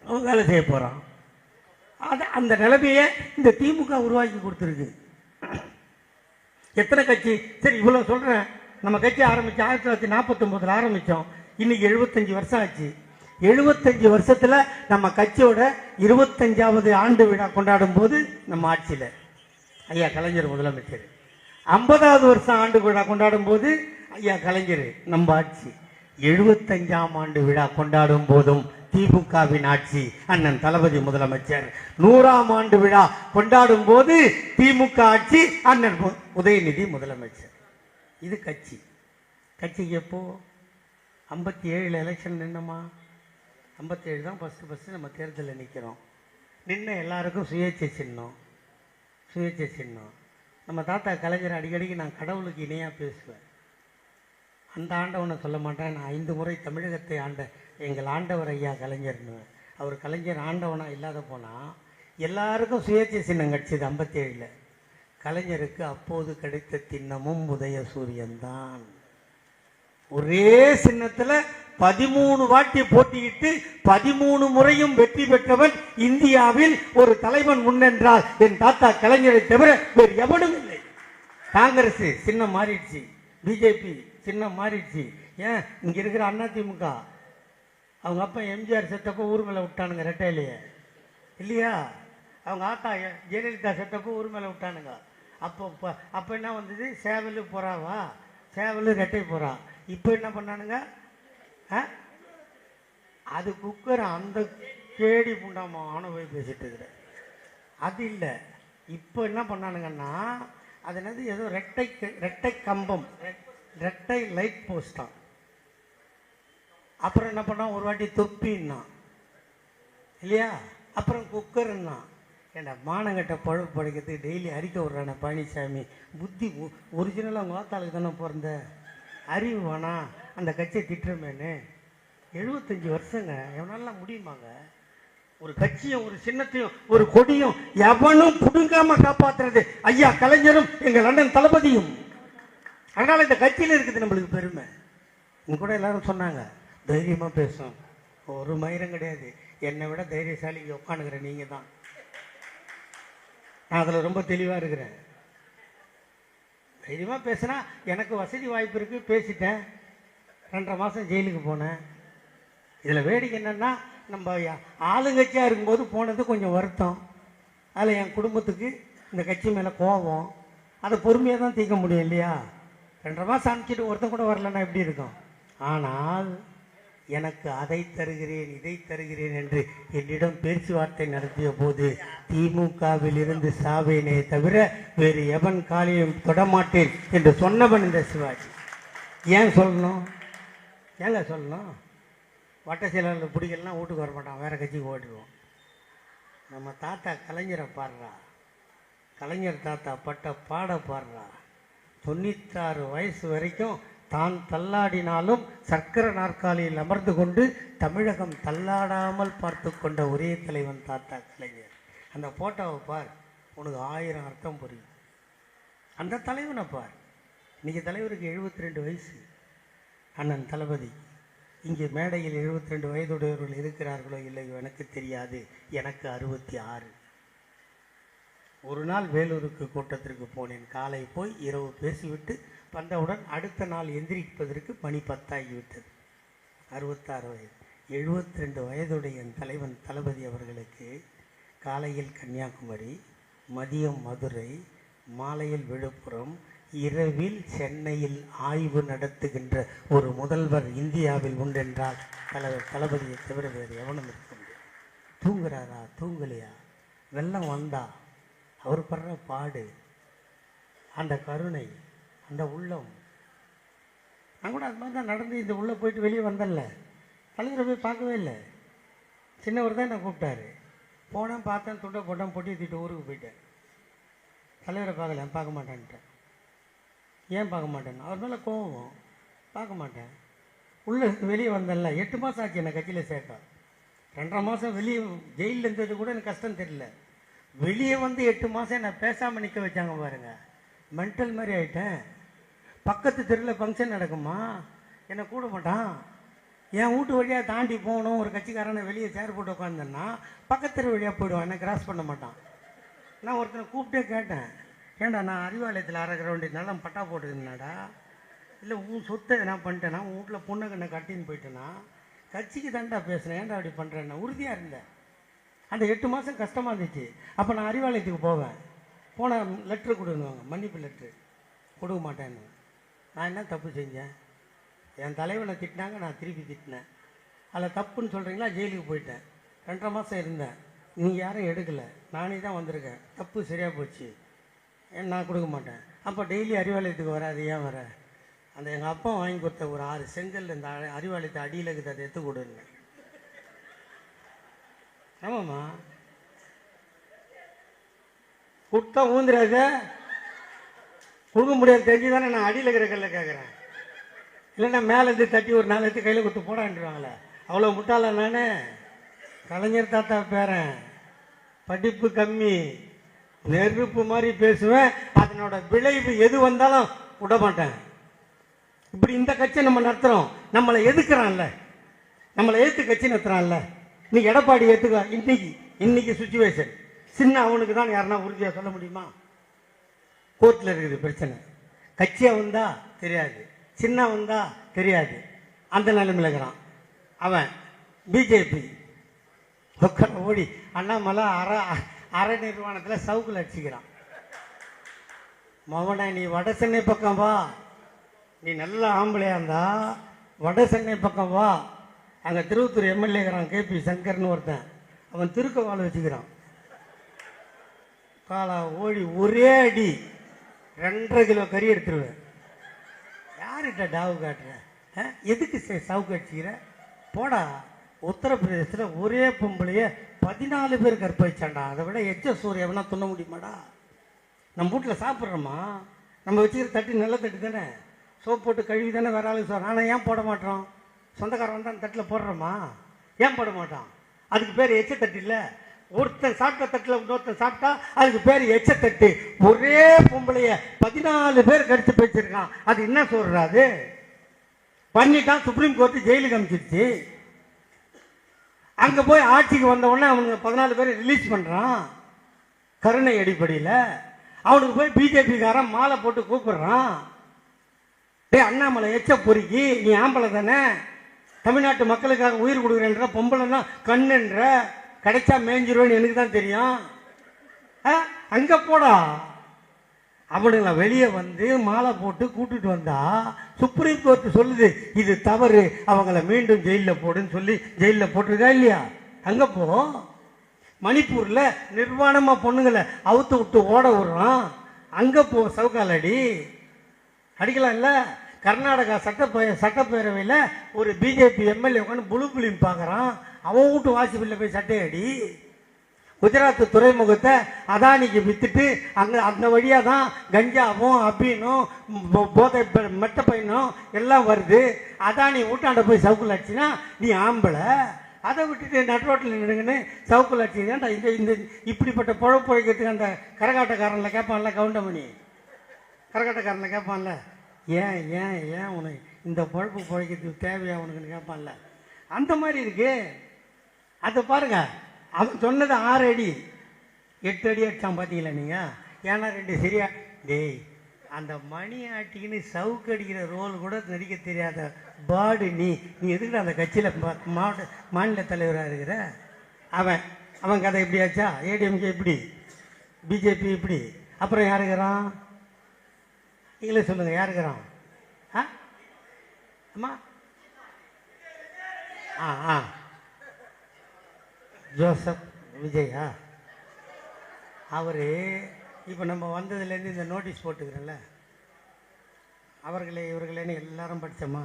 அவன் வேலை செய்ய போகிறான். அது அந்த நிலைமையை இந்த திமுக உருவாக்கி கொடுத்துருக்கு. எத்தனை கட்சி? சரி இவ்வளோ சொல்கிறேன். நம்ம கட்சி ஆரம்பித்து 1949 ஆரம்பித்தோம். இன்னைக்கு 75 வருஷம் ஆச்சு. 75 வருஷத்தில் நம்ம கட்சியோட 25வது ஆண்டு விழா கொண்டாடும் போது நம்ம ஆட்சியில் ஐயா கலைஞர் முதலமைச்சர், 50வது வருஷம் ஆண்டு விழா கொண்டாடும் போது ஐயா கலைஞர் நம்ம ஆட்சி, 75ஆம் ஆண்டு விழா கொண்டாடும் போதும் திமுகவின் ஆட்சி, அண்ணன் தளபதி முதலமைச்சர், 100ஆம் ஆண்டு விழா கொண்டாடும் போது திமுக ஆட்சி, அண்ணன் உதயநிதி முதலமைச்சர். இது கட்சி. கட்சிக்கு எப்போ 57 எலெக்ஷன் நின்னமா? 57 தான் ஃபஸ்ட்டு நம்ம தேர்தலில் நிற்கிறோம். நின்ன எல்லாருக்கும் சுயேட்சை சின்னம். சுயேட்சை சின்னம் நம்ம தாத்தா கலைஞர் அடிக்கடிக்கு நான் கடவுளுக்கு இணையாக பேசுவேன். அந்த ஆண்டவனை சொல்ல மாட்டேன். நான் 5 முறை தமிழகத்தை ஆண்ட எங்கள் ஆண்டவர் ஐயா கலைஞர்னு. அவர் கலைஞர் ஆண்டவனாக இல்லாத போனால் எல்லாருக்கும் சுயேட்சை சின்னம் கிடச்சிது 57. கலைஞருக்கு அப்போது கிடைத்த சின்னமும் உதய சூரியன்தான். ஒரே சின்னத்தில் 13 வாட்டி போட்டியிட்டு 13 முறையும் வெற்றி பெற்றவன் இந்தியாவில் ஒரு தலைவன் முன்னென்றால் என் தாத்தா கலைஞரை தவிர வேறு எவனும் இல்லை. காங்கிரஸ் சின்னம் மாறிடுச்சு, பிஜேபி சின்னம் மாறிடுச்சு. ஏன் இங்க இருக்கிற அதிமுக அவங்க அப்பா எம்ஜிஆர் செத்தப்போ ஊர் மேலே விட்டானுங்க ரெட்டையிலேயே இல்லையா? அவங்க ஆத்தா ஜெயலலிதா செத்தப்போ ஊர் மேலே விட்டானுங்க. அப்போ என்ன வந்தது? சேவலு புறாவா, சேவலு ரெட்டை புறா. இப்போ என்ன பண்ணானுங்க? அது குக்கர் அந்த கேடி புண்டாமான போய் பேசிட்டு இருக்கிற அது இல்லை. இப்போ என்ன பண்ணானுங்கன்னா அது என்னது, ஏதோ ரெட்டை கம்பம், ரெட்டை லைட் போஸ்டான். அப்புறம் என்ன பண்ணான், ஒரு வாட்டி தொப்பின்னா இல்லையா? அப்புறம் குக்கர்னா. ஏன்னா மானங்கட்ட பழுப்பு படைக்கிறதுக்கு டெய்லி அறிக்கை விட்றான பழனிசாமி. புத்தி ஒரிஜினலாக அவங்க வாத்தாளுக்கு தானே பிறந்த அறிவு வேணா அந்த கட்சியை திட்டுறமேனு. 75 வருஷங்க, எவனாலாம் முடியுமாங்க? ஒரு கட்சியும் ஒரு சின்னத்தையும் ஒரு கொடியும் எவனும் புடுங்காம காப்பாற்றுறது ஐயா கலைஞரும் எங்கள் அண்ணன் தளபதியும். அதனால இந்த கட்சியில் இருக்குது நம்மளுக்கு பெருமை. இங்க கூட எல்லாரும் சொன்னாங்க தைரியமாக பேசும். ஒரு மயிரம் கிடையாது. என்னை விட தைரியசாலி இங்கே உட்காந்துக்கிறேன் நீங்க தான். நான் அதில் ரொம்ப தெளிவாக இருக்கிறேன். தைரியமாக பேசுனா எனக்கு வசதி வாய்ப்பு இருக்குது, பேசிட்டேன். 2.5 மாதம் ஜெயிலுக்கு போனேன். இதில் வேடிக்கை என்னென்னா, நம்ம ஆளுங்கட்சியாக இருக்கும்போது போனது கொஞ்சம் வருத்தம். அதில் என் குடும்பத்துக்கு இந்த கட்சி மேலே கோபம். அதை பொறுமையாக தான் தீர்க்க முடியும் இல்லையா? 2.5 மாதம் அனுப்பிச்சிட்டு ஒருத்தன் கூட வரலன்னா எப்படி இருக்கும்? ஆனால் எனக்கு அதை தருகிறேன் இதை தருகிறேன் என்று என்னிடம் பேச்சுவார்த்தை நடத்திய போது திமுகவில் இருந்து சாவேனே தவிர வேறு எவன் காலையும் தொடமாட்டேன் என்று சொன்னவன் இந்த சிவாஜி. ஏன் சொல்லணும்? ஏங்க சொல்லணும்? வட்ட செயலாளர் பிடிக்கலாம் வீட்டுக்கு வர மாட்டான், வேற கட்சிக்கு ஓடிடுவோம். நம்ம தாத்தா கலைஞரை பாடுறா, கலைஞர் தாத்தா பட்ட பாட பாடுறா. 96 வயசு வரைக்கும் தான் தள்ளாடினாலும் சர்க்கரை நாற்காலியில் அமர்ந்து கொண்டு தமிழகம் தள்ளாடாமல் பார்த்து கொண்ட ஒரே தலைவன் தாத்தா கலைஞர். அந்த போட்டோவை பார், உனக்கு 1000 அர்த்தம் புரியும். அந்த தலைவனை பார். இன்னைக்கு தலைவருக்கு 72 வயசு. அண்ணன் தளபதி இங்கே மேடையில் 72 வயதுடையவர்கள் இருக்கிறார்களோ இல்லையோ எனக்கு தெரியாது. எனக்கு 66. ஒரு நாள் வேலூருக்கு கூட்டத்திற்கு போனேன். காலை போய் இரவு பேசிவிட்டு வந்தவுடன் அடுத்த நாள் எந்திரிப்பதற்கு மணி 10 ஆகிவிட்டது. 66 வயது. 72 வயதுடைய என் தலைவன் தளபதி அவர்களுக்கு காலையில் கன்னியாகுமரி, மதியம் மதுரை, மாலையில் விழுப்புரம், இரவில் சென்னையில் ஆய்வு நடத்துகின்ற ஒரு முதல்வர் இந்தியாவில் உண்டென்றால் தலைவர் தளபதியை தவிர வேறு எவனும் இருக்க முடியும். தூங்குறாரா? தூங்கலையா? வெள்ளம் வந்தா அவர் படுற பாடு, அந்த கருணை, அந்த உள்ளம். நான் கூட அது மாதிரி தான் நடந்து இந்த உள்ளே போயிட்டு வெளியே வந்தேன்ல. தலைவரை போய் பார்க்கவே இல்லை. சின்னவர் தான் நான் கூப்பிட்டாரு. போனேன், பார்த்தேன், துண்டை போட்டேன், பொட்டி தூக்கிட்டு ஊருக்கு போயிட்டேன். தலைவரை பார்க்கல, பார்க்க மாட்டேன்ட்டேன். ஏன் பார்க்க மாட்டேன்? அவர் மேலே கோவம். பார்க்க மாட்டேன். உள்ளே வெளியே வந்தேன்ல. 8 மாதம் ஆச்சு என்னை கட்சியில் சேர்க்க. 2.5 மாதம் வெளியே ஜெயிலில் இருந்தது கூட எனக்கு கஷ்டம் தெரியல. வெளியே வந்து 8 மாதம் என்னை பேசாமல் நிற்க வச்சாங்க பாருங்க. மென்டல் மாதிரி ஆகிட்டேன். பக்கத்து தெருவில் ஃபங்க்ஷன் நடக்குமா, என்னை கூட மாட்டான். என் வீட்டு வழியாக தாண்டி போகணும், ஒரு கட்சிக்காரனை வெளியே சேர் போட்டு உட்காந்துன்னா பக்கத்து தெரு வழியாக போயிடுவான், என்னை கிராஸ் பண்ண மாட்டான். நான் ஒருத்தனை கூப்பிட்டே கேட்டேன், ஏன்டா நான் அறிவாலயத்தில் அரைக்கிற வேண்டிய நிலம் பட்டா போட்டுருந்தேனாடா, இல்லை உன் சொத்தை நான் பண்ணிட்டேன்னா, உன் வீட்டில் பொண்ணுக்கு என்ன கட்டின்னு போயிட்டேன்னா, கட்சிக்கு தாண்டா பேசுகிறேன், ஏன்டா அப்படி பண்ணுறேன்னா உறுதியாக இருந்தேன். அந்த 8 மாதம் கஷ்டமாக இருந்துச்சு. அப்போ நான் அறிவாலயத்துக்கு போவேன். போனால் லெட்ரு கொடுன்னுவாங்க, மன்னிப்பு லெட்ரு. கொடுக்க மாட்டேன்னு. நான் என்ன தப்பு செஞ்சேன்? என் தலைவனை திட்டினாங்க, நான் திருப்பி திட்டினேன். அதில் தப்புன்னு சொல்கிறீங்களா? ஜெயிலுக்கு போயிட்டேன். 2.5 மாதம் இருந்தேன். நீங்கள் யாரும் எடுக்கலை, நானே தான் வந்திருக்கேன். தப்பு சரியாக போச்சு, நான் கொடுக்க மாட்டேன். அப்போ டெய்லி அறிவாலயத்துக்கு வர, அது ஏன் வர? அந்த எங்கள் அப்பா வாங்கி கொடுத்த ஒரு 6 செங்கல் இந்த அறிவாலயத்தை அடியில் இருக்குது, அதை எடுத்து கொடுங்க. ஆமாம்மா, கொடுத்தா ஊந்துடாத, கொடுக்க முடியாது தெரிஞ்சு தானே நான் அடியில் இருக்கிற கல்ல கேட்குறேன். இல்லைன்னா மேலேருந்து தட்டி ஒரு 4 எடுத்து கையில் கொடுத்து போடான்ட்டுருவாங்களே. அவ்வளோ முட்டாள நான். கலைஞர் தாத்தா பேரன், படிப்பு கம்மி, நெருப்பு மாதிரி பேசுவேன். அதனோட விளைவு எது வந்தாலும் விட மாட்டேன். இப்படி இந்த கட்சி நம்ம நடத்துகிறோம். நம்மளை எதுக்குறான்ல, நம்மளை ஏற்று கட்சி நடத்துகிறான்ல. இன்னைக்கு எடப்பாடி ஏற்றுக்க. இன்னைக்கு சுச்சுவேஷன் சின்ன அவனுக்கு தான் யாருன்னா உறுதியாக சொல்ல முடியுமா? கோர்ட்டில் இருக்குது பிரச்சனை. கட்சியாக வந்தா தெரியாது, சின்ன வந்தா தெரியாது, அந்த நிலைமையில் இருக்கிறான் அவன். பிஜேபி ஓடி அண்ணாமலை அரை நிர்வாணத்தில் சவுக்கில் அடிச்சுக்கிறான். மவனை நீ வட சென்னை பக்கம் வா, நீ நல்ல ஆம்பளையா இருந்தா வட சென்னை பக்கம் வா. அங்கே திருவத்தூர் எம்எல்ஏங்கிறான் கேபி சங்கர்னு ஒருத்தன், அவன் திருக்க வாழ வச்சுக்கிறான். காலா ஓடி ஒரே அடி 2.5 கிலோ கறி எடுத்துருவேன். யார்கிட்ட டாவு காட்டுறேன்? எதுக்கு சவுக்கு அடிச்சுக்கிற? போடா. உத்தரப்பிரதேசத்தில் ஒரே பொம்பளைய 14 பேர் கற்பழிச்சாண்டா. அதை விட எச்ச சூரிய எவனா துண்ண முடியுமாடா? நம்ம வீட்டில் சாப்பிட்றோமா, நம்ம வச்சுக்கிற தட்டு நல்ல தட்டு தானே, சோப்பு போட்டு கழுவி தானே வேற ஆளுக்கு சொல்கிறோம். ஆனால் ஏன் போட மாட்டோம்? சொந்தக்காரன் வந்து அந்த தட்டில் போடுறோமா? ஏன் போட மாட்டான்? அதுக்கு பேர் எச்ச தட்டு இல்லை. ஒருத்தன் சாப்பிட்ட தட்டில் இன்னொருத்தன் சாப்பிட்டா அதுக்கு பேர் எச்ச தட்டு. ஒரே பொம்பளைய 14 பேர் கடிச்சு போச்சிருக்கான். அது என்ன சொல்றாது? பண்ணிட்டான். சுப்ரீம் கோர்ட்டு ஜெயிலுக்கு அனுப்பிச்சிருச்சு. அங்கே போய் ஆட்சிக்கு வந்த உடனே அவனுங்க 14 பேரை ரிலீஸ் பண்ணுறான் கருணை அடிப்படையில். அவனுக்கு போய் பிஜேபிக்காரன் மாலை போட்டு கூப்பிடுறான். டே அண்ணாமலை எச்ச பொறுக்கி, நீ ஆம்பளை தானே, தமிழ்நாட்டு மக்களுக்காக உயிர் கொடுக்குறேன்ற, பொம்பளைன்னா கண்ணுன்ற, கிடைச்சா மேஞ்சிருவேன்னு எனக்கு தான் தெரியும். அங்கே போடா. அவனுங்களை வெளியே வந்து மாலை போட்டு கூட்டிட்டு வந்தா சுப்ரீம் கோர்ட் சொல்லுது இது தவறு, அவங்கள மீண்டும் ஜெயிலில் போடுன்னு சொல்லி ஜெயிலில் போட்டிருக்கா இல்லையா? அங்க போ. மணிப்பூர்ல நிர்வாணமா பொண்ணுங்களை அவுத்து விட்டு ஓட விடுறான், அங்க போ சவுக்கால் அடி அடிக்கலாம் இல்ல? கர்நாடகா சட்டப்பேரவையில் ஒரு பிஜேபி எம்எல்ஏ உட்காந்து புளு புளியும் பார்க்குறான், அவன் வீட்டு வாசிப்பில் போய் சட்டை அடி. குஜராத் துறைமுகத்தை அதானிக்கு வித்துட்டு அந்த வழியாக தான் கஞ்சாவும் அபீனும் போதை மெட்ட பையனும் எல்லாம் வருது. அதானி வீட்டாண்ட போய் சவுக்குள் அடிச்சுன்னா நீ ஆம்பளை, அதை விட்டுட்டு நட்ரோட்டில் நின்றுங்கன்னு சவுக்குள் அடிச்சுதான் இந்த இப்படிப்பட்ட பொழப்பு வைக்கிறதுக்கு அந்த கரகாட்டக்காரனில் கேட்பான்ல, கவுண்டமணி கரகாட்டக்காரனில் கேட்பான்ல, ஏன் ஏன் ஏன் உனக்கு இந்த பொழப்பு பிழைக்கிறதுக்கு தேவையா உனக்குன்னு கேட்பான்ல, அந்த மாதிரி இருக்கு. அதை பாருங்க, அவன் சொன்னது 6 அடி 8 அடி அடிச்சான் பார்த்தீங்களா நீங்கள்? ஏன்னா 2 சரியா டேய், அந்த மணி ஆட்டின்னு சவுக்கு அடிக்கிற ரோல் கூட நடிக்க தெரியாத பாடு நீ எதுக்கு அந்த கட்சியில் மாநில தலைவராக இருக்கிற? அவன் கதை எப்படி ஆச்சா? ஏடிஎம்கே இப்படி, பிஜேபி இப்படி, அப்புறம் யாருக்கிறான்? நீங்களே சொல்லுங்க, யாருக்கிறான்? ஆமா ஜோசப் விஜயா அவரு இப்போ நம்ம வந்ததுலேருந்து இந்த நோட்டீஸ் போட்டுக்கிறேன்ல, அவர்களே இவர்களேன்னு எல்லாரும் படித்தோமா,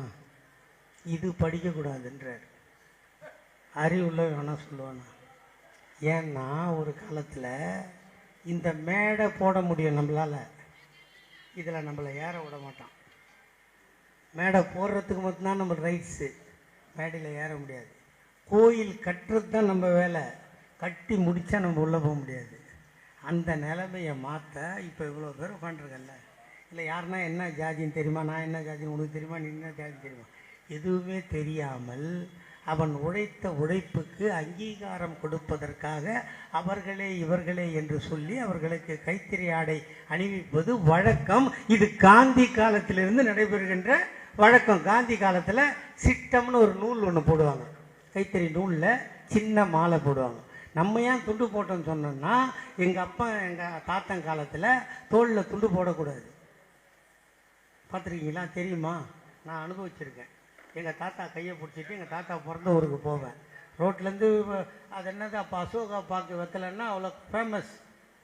இது படிக்கக்கூடாதுன்றார். அறிவுள்ள வேணா சொல்லுவானா? ஏன்னா ஒரு காலத்தில் இந்த மேடை போட முடியும் நம்மளால், இதில் நம்மளை ஏற விட மாட்டான். மேடை போடுறதுக்கு மட்டும்தான் நம்ம ரைட்ஸு, மேடையில் ஏற முடியாது. கோயில் கட்டுறது தான் நம்ம வேலை, கட்டி முடித்தா நம்ம உள்ளே போக முடியாது. அந்த நிலைமையை மாற்ற இப்போ இவ்வளோ பேர் உட்காண்ட்ருக்கல. இல்லை யாருன்னா என்ன ஜாதின்னு தெரியுமா, நான் என்ன ஜாதின்னு உனக்கு தெரியுமா, நீ என்ன ஜாதி தெரியுமா, எதுவுமே தெரியாமல் அவன் உழைத்த உழைப்புக்கு அங்கீகாரம் கொடுப்பதற்காக அவர்களே இவர்களே என்று சொல்லி அவர்களுக்கு கைத்தறி ஆடை அணிவிப்பது வழக்கம். இது காந்தி காலத்திலிருந்து நடைபெறுகின்ற வழக்கம். காந்தி காலத்தில் சிட்டம்னு ஒரு நூல் ஒன்று போடுவாங்க, கைத்தறி நூலில் சின்ன மாலை போடுவாங்க. நம்ம ஏன் துண்டு போட்டோன்னு சொன்னோம்னா, எங்கள் அப்பா எங்கள் தாத்தன் காலத்தில் தோளில் துண்டு போடக்கூடாது. பார்த்துருக்கீங்களா? தெரியுமா? நான் அனுபவிச்சிருக்கேன். எங்கள் தாத்தா கையை பிடிச்சிட்டு எங்கள் தாத்தா பிறந்த ஊருக்கு போவேன். ரோட்லேருந்து அது என்னது அப்போ அசோகா பாக்கு வெத்தலைன்னா அவ்வளோ ஃபேமஸ்,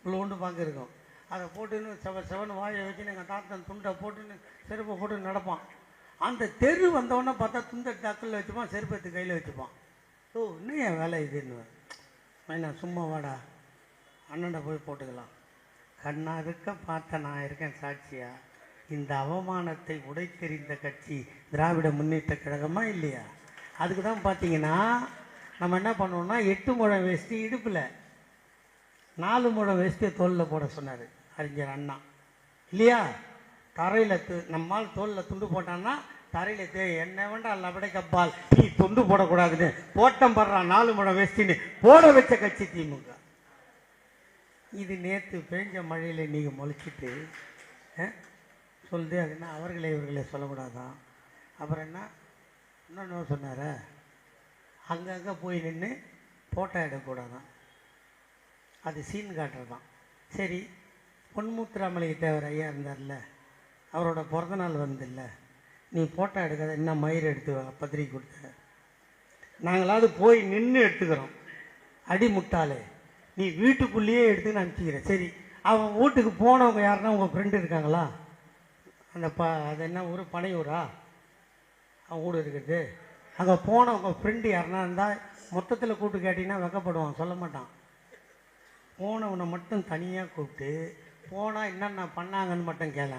இவ்வளோண்டு பாக்கு இருக்கும். அதை போட்டுன்னு செவன் வாயை வச்சுன்னு எங்கள் தாத்தன் துண்டை போட்டுன்னு செருப்பை போட்டு நடப்பான். அந்த தெரு வந்தவொடனே பார்த்தா துண்டை டக்கில் வச்சுப்பான், செருப்பத்து கையில் வச்சுப்பான். ஓ இன்னும் என் வேலை இதுன்னு நான் சும்மா வாடா அண்ணன்ட போய் போட்டுக்கலாம். கண்ணா இருக்க பார்த்த நான் இருக்கேன் சாட்சியா. இந்த அவமானத்தை உடைத்தெறிந்த கட்சி திராவிட முன்னேற்ற கழகமா இல்லையா? அதுக்கு தான் பார்த்தீங்கன்னா நம்ம என்ன பண்ணுவோம்னா, 8 முழம் வேஷ்டி இடுப்பில், 4 முழம் வேஷ்டியை தோலில் போட சொன்னார் அறிஞர் அண்ணா இல்லையா? தரையில் நம்மால் தோலில் துண்டு போட்டான்னா தரையில் என்ன வேண்டாம் லபடை கப்பால் நீ துண்டு போடக்கூடாதுன்னு போட்டம் படுறான் 4 முழம் வேஷ்டின்னு போட வச்ச கட்சி திமுக. இது நேற்று பெஞ்ச மழையில் நீங்கள் முளைச்சிட்டு சொல்லுது. அது என்ன அவர்களே இவர்களே சொல்லக்கூடாதான்? அப்புறம் என்ன இன்னொன்று சொன்னார, அங்கங்கே போய் நின்று ஃபோட்டோ எடுக்கக்கூடாதான், அது சீன் காட்டுறதான். சரி, பொன்முத்துராமலிங்க தேவர் ஐயா இருந்தார்ல, அவரோட பிறந்த நாள் வந்தில்ல, நீ ஃபோட்டோ எடுக்காத, என்ன மயிர் எடுத்து பத்திரிக்கை கொடுத்த, நாங்களாவது போய் நின்று எடுத்துக்கிறோம். அடி முட்டாளே, நீ வீட்டுக்குள்ளேயே எடுத்துன்னு அனுப்பிச்சிக்கிறேன். சரி, அவன் வீட்டுக்கு போனவங்க யாருன்னா உங்கள் ஃப்ரெண்டு இருக்காங்களா? அந்த அது என்ன ஊர், பனையூரா அவன் வீடு இருக்குது. அங்கே போனவங்க ஃப்ரெண்டு யாருன்னா இருந்தால் மொத்தத்தில் கூப்பிட்டு கேட்டிங்கன்னா வெக்கப்படுவான், சொல்ல மாட்டான். போனவனை மட்டும் தனியாக கூப்பிட்டு போனால் என்னென்ன பண்ணாங்கன்னு மட்டும் கேள.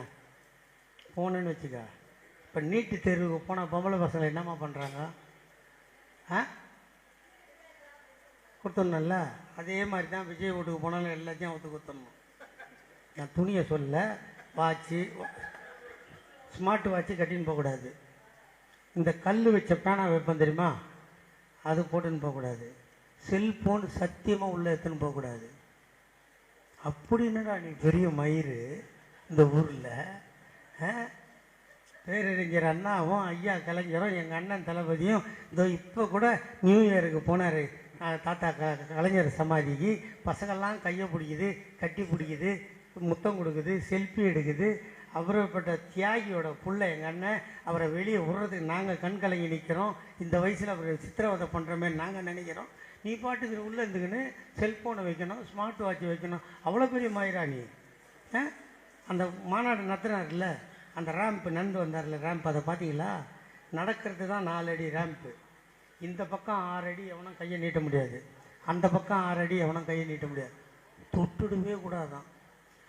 போனேன்னு வச்சுக்க, இப்போ நீட்டு தேர்வுக்கு போனால் பொம்பளை பசங்களை என்னம்மா பண்ணுறாங்க? கொடுத்துடணும்ல. அதே மாதிரி தான் விஜய் வீட்டுக்கு போனாலும் எல்லாத்தையும் அவுத்து கொடுத்துடணும். நான் துணியை சொல்ல, வாட்சி ஸ்மார்ட் வாட்சி கட்டின்னு போகக்கூடாது. இந்த கல் வச்ச பேனா வைப்பேன் தெரியுமா, அது போட்டுன்னு போகக்கூடாது. செல்ஃபோன் சத்தியமாக உள்ளே எடுத்துன்னு போகக்கூடாது. அப்படின்னா நீ பெரிய மயிறு இந்த ஊரில். பேரறிஞர் அண்ணாவும் ஐயா கலைஞரும் எங்கள் அண்ணன் தளபதியும் இதோ இப்போ கூட நியூ இயருக்கு போனார் தாத்தா கலைஞர் சமாதிக்கு. பசங்கள்லாம் கையை பிடிக்குது, கட்டி பிடிக்குது, முத்தம் கொடுக்குது, செல்ஃபி எடுக்குது. அவரப்பட்ட தியாகியோட புள்ள எங்கள் அண்ணன், அவரை வெளியே விடுறதுக்கு நாங்கள் கண் கலங்கி நிற்கிறோம். இந்த வயசில் அவர் சித்திரவதை பண்ணுற மாதிரி நாங்கள் நினைக்கிறோம். நீ பாட்டுக்கு உள்ளே இருந்துக்கின்னு செல்ஃபோனை வைக்கணும், ஸ்மார்ட் வாட்ச் வைக்கணும். அவ்வளோ பெரிய மாயிரா நீ. அந்த மாநாடு நடத்துனார்ல, அந்த ரேம்ப் நந்து வந்தார்ல ரேம்ப், அதை பார்த்தீங்களா? நடக்கிறது தான் 4 அடி ரேம்ப்பு. இந்த பக்கம் 6 அடி எவனும் கையை நீட்ட முடியாது, அந்த பக்கம் 6 அடி எவனும் கையை நீட்ட முடியாது. தொட்டுடவே கூடாதான்.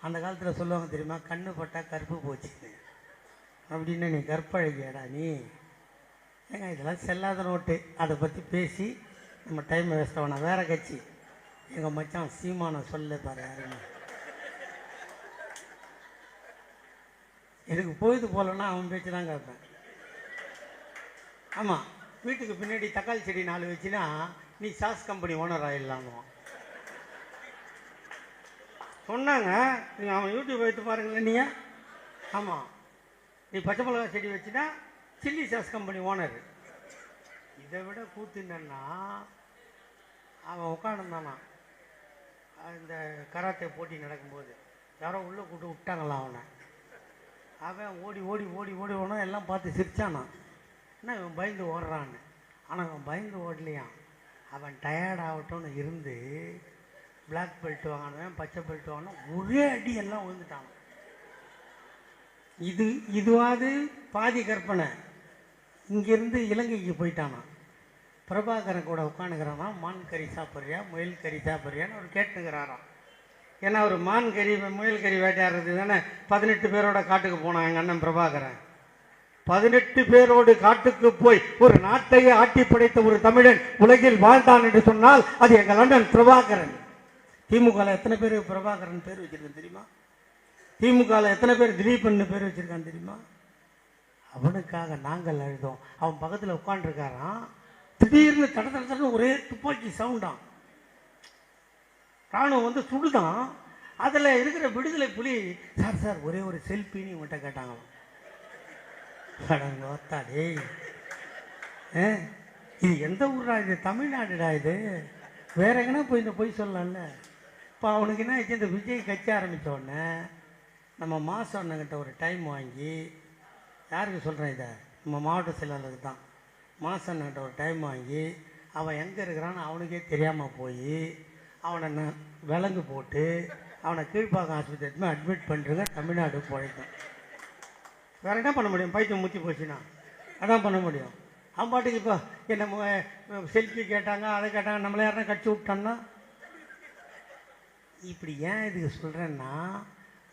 அந்த காலத்தில் சொல்லுவாங்க தெரியுமா, கண்ணு பட்டா கருப்பு போச்சுன்னு. அப்படின்னு நீ கற்பழகியாடா நீ. ஏங்க இதெல்லாம் செல்லாத நோட்டு. அதை பற்றி பேசி நம்ம டைம் வேஸ்ட் ஆகணும். வேறு கட்சி எங்கள் மச்சான் சீமானை சொல்ல பாரு யாருன்னு. எனக்கு பொழுது போகலன்னா அவன் பேச்சு தான் கேட்பேன். ஆமாம், வீட்டுக்கு பின்னாடி தக்காளி செடி 4 வச்சுன்னா நீ சாஸ் கம்பெனி ஓனர் ஆகிடலாங்குவான். சொன்னாங்க, நீங்கள் அவன் யூடியூப் வைத்து பாருங்களேன் நீங்கள். ஆமாம், நீ பச்சை மிளகா செடி வச்சுன்னா சில்லி சாஸ் கம்பெனி ஓனர். இதை விட கூத்து என்னன்னா, அவன் உட்காந்துருந்தானா இந்த கராத்தே போட்டி நடக்கும்போது, யாரோ உள்ளே கூப்பிட்டு விட்டாங்களாம் அவனை. அவன் ஓடி ஓடி ஓடி ஓடி ஓனா எல்லாம் பார்த்து சிரிச்சானான். என்ன இவன் பயந்து ஓடுறான்னு. ஆனால் அவன் பயந்து ஓடலையான். அவன் டயர்ட் ஆகட்டும்னு இருந்து பிளாக் பெல்ட் வாங்கினவன் பச்சை பெல்ட் வாங்கினா ஒரே அடி எல்லாம் விழுந்துட்டான். இதுவாது பாதி கற்பனை. இங்கேருந்து இலங்கைக்கு போயிட்டானா. பிரபாகரன் கூட உட்காந்துக்கிறானா, மான் கறி சாப்பிட்றியா முயல் கறி சாப்பிட்றியான்னு அவர் கேட்டுக்கிறாராம். ஏன்னா அவர் மான் கறி முயல் கறி வேட்டையாடுறது தானே 18 பேரோட காட்டுக்கு போனான் எங்கள் அண்ணன் பிரபாகரன். 18 பேரோடு காட்டுக்கு போய் ஒரு நாட்டையே ஆட்டி படைத்த ஒரு தமிழன் உலகில் வாழ்ந்தான் என்று சொன்னால் அது எங்கள் அண்ணன் பிரபாகரன். திமுக எத்தனை பேர் பிரபாகரன் பேர் வச்சிருக்கான் தெரியுமா? திமுக எத்தனை பேர் திலீபன் பேர் வச்சிருக்கான் தெரியுமா? அவனுக்காக நாங்கள் அழுதோம். அவன் பக்கத்தில் உட்காந்துருக்காரான். திடீர்னு தட தடன்னு ஒரே துப்பாக்கி சவுண்டான். ராணுவம் வந்து சுடுதான். அதில் இருக்கிற விடுதலை புலி, சார் சார் ஒரே ஒரு செல்ஃபின்னு இவன்கிட்ட கேட்டாங்களாம். ஓத்தாடே, இது எந்த ஊரா? இது தமிழ்நாடுடா. இது வேற எங்கன்னா போய் சொல்லலாம்ல. இப்போ அவனுக்கு என்ன ஆச்சு, இந்த விஜய் கட்சி ஆரம்பித்த உடனே நம்ம மாசம் அண்ணங்கிட்ட ஒரு டைம் வாங்கி, யாருக்கு சொல்கிறேன் இதை, நம்ம மாவட்ட செயலாளருக்கு தான். மாசம் அண்ணங்கிட்ட ஒரு டைம் வாங்கி அவன் எங்கே இருக்கிறான்னு அவனுக்கே தெரியாமல் போய் அவனை விலங்கு போட்டு அவனை கீழ்ப்பாக்கம் ஆஸ்பத்திரி அட்மிட் பண்ணுறங்க. தமிழ்நாடு போயிட்டான். வேறு என்ன பண்ண முடியும்? பைத்தியம் முத்தி போச்சுன்னா அதான் பண்ண முடியும். அவன் பாட்டுக்கு இப்போ என்ன செல்ஃபி கேட்டாங்க, அதை கேட்டாங்க, நம்மளை யாருன்னா கட்சி விட்டான்னா. இப்படி ஏன் இதுக்கு சொல்கிறேன்னா,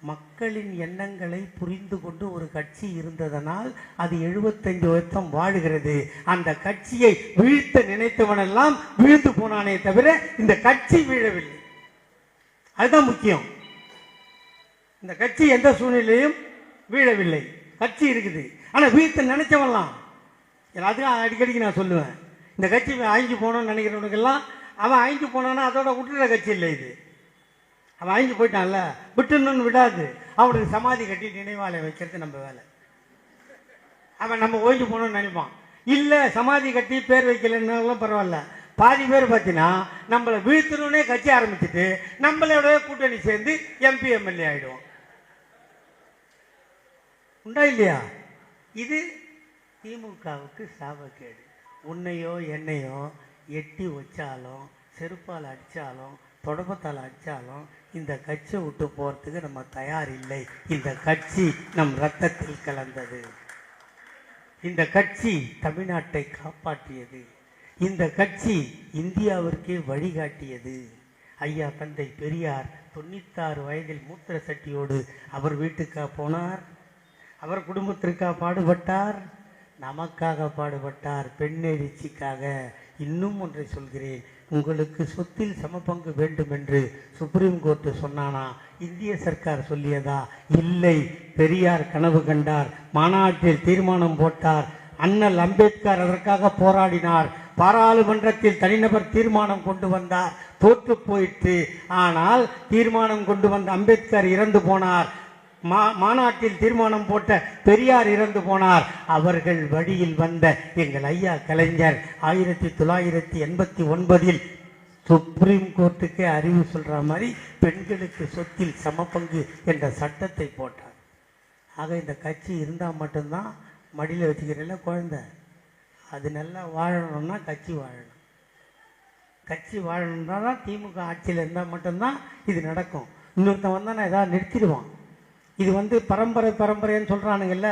மக்களின் எண்ணங்களை புரிந்து கொண்டு ஒரு கட்சி இருந்ததனால் அது 75 வருஷம் வாழுகிறது. அந்த கட்சியை வீழ்த்த நினைத்தவனெல்லாம் வீழ்த்து போனானே தவிர இந்த கட்சி வீழவில்லை. அதுதான் முக்கியம். இந்த கட்சி எந்த சூழ்நிலையும் வீழவில்லை. கட்சி இருக்குது. ஆனால் வீழ்த்த நினைச்சவன்லாம், எல்லாத்துக்கும் அடிக்கடிக்கு நான் சொல்லுவேன், இந்த கட்சி அழிஞ்சு போனோன்னு நினைக்கிறவனுக்கெல்லாம் அவன் அழிஞ்சு போனான்னா அதோட விட்டுற கட்சி இல்லை இது. அவன் அழிஞ்சு போயிட்டான்ல, விட்டுன்னு விடாது. அவனுக்கு சமாதி கட்டி நினைவாலயம் வைக்கிறது நம்ம வேலை. அவன் நம்ம ஓய்ஞ்சு போனோம்னு நினைப்பான். இல்லை, சமாதி கட்டி பேர் வைக்கலன்னாலும் பரவாயில்ல. பாதி பேர் பார்த்தீங்கன்னா நம்மளை வீழ்த்தணுன்னே கட்சி ஆரம்பிச்சுட்டு நம்மளோட கூட்டணி சேர்ந்து MP MLA ஆகிடுவோம். உண்டா இல்லையா? இது திமுகவுக்கு சாபக்கேடு. உன்னையோ என்னையோ எட்டி வச்சாலும், செருப்பால் அடித்தாலும், தொடப்பத்தால் அடித்தாலும் இந்த கட்சியை விட்டு போகிறதுக்கு நம்ம தயார் இல்லை. இந்த கட்சி நம் ரத்தத்தில் கலந்தது. இந்த கட்சி தமிழ்நாட்டை காப்பாற்றியது. இந்த கட்சி இந்தியாவிற்கே வழிகாட்டியது. ஐயா தந்தை பெரியார் 96 வயதில் மூத்திர சட்டியோடு அவர் வீட்டுக்கா போனார்? அவர் குடும்பத்திற்காக பாடுபட்டார்? நமக்காக பாடுபட்டார், பெண்ணெழுச்சிக்காக. இன்னும் ஒன்றை சொல்கிறேன், உங்களுக்கு சொத்தில் சமபங்கு வேண்டும் என்று சுப்ரீம் கோர்ட்டு சொன்னானா? இந்திய சர்க்கார் சொல்லியதா? இல்லை. பெரியார் கனவு கண்டார், மாநாட்டில் தீர்மானம் போட்டார், அண்ணல் அம்பேத்கர் அதற்காக போராடினார், பாராளுமன்றத்தில் தனிநபர் தீர்மானம் கொண்டு வந்தார், தோற்று போயிற்று. ஆனால் தீர்மானம் கொண்டு வந்த அம்பேத்கர் இறந்து போனார், மாநாட்டில் தீர்மானம் போட்ட பெரியார் இறந்து போனார். அவர்கள் வழியில் வந்த எங்கள் ஐயா கலைஞர் 1989 சுப்ரீம் கோர்ட்டுக்கே அறிவு சொல்ற மாதிரி பெண்களுக்கு சொத்தில் சமபங்கு என்ற சட்டத்தை போட்டார். ஆக இந்த கட்சி இருந்தால் மட்டும்தான் மடியில் வச்சுக்கிறல குழந்தை, அது நல்லா வாழணும்னா கட்சி வாழணும். கட்சி வாழணும்னா தான் திமுக ஆட்சியில் இருந்தால் மட்டும்தான் இது நடக்கும். இன்னொருத்தன் வந்தால் நான் ஏதாவது நிறுத்திடுவான். இது பரம்பரை பரம்பரைன்னு சொல்கிறானுங்கல்ல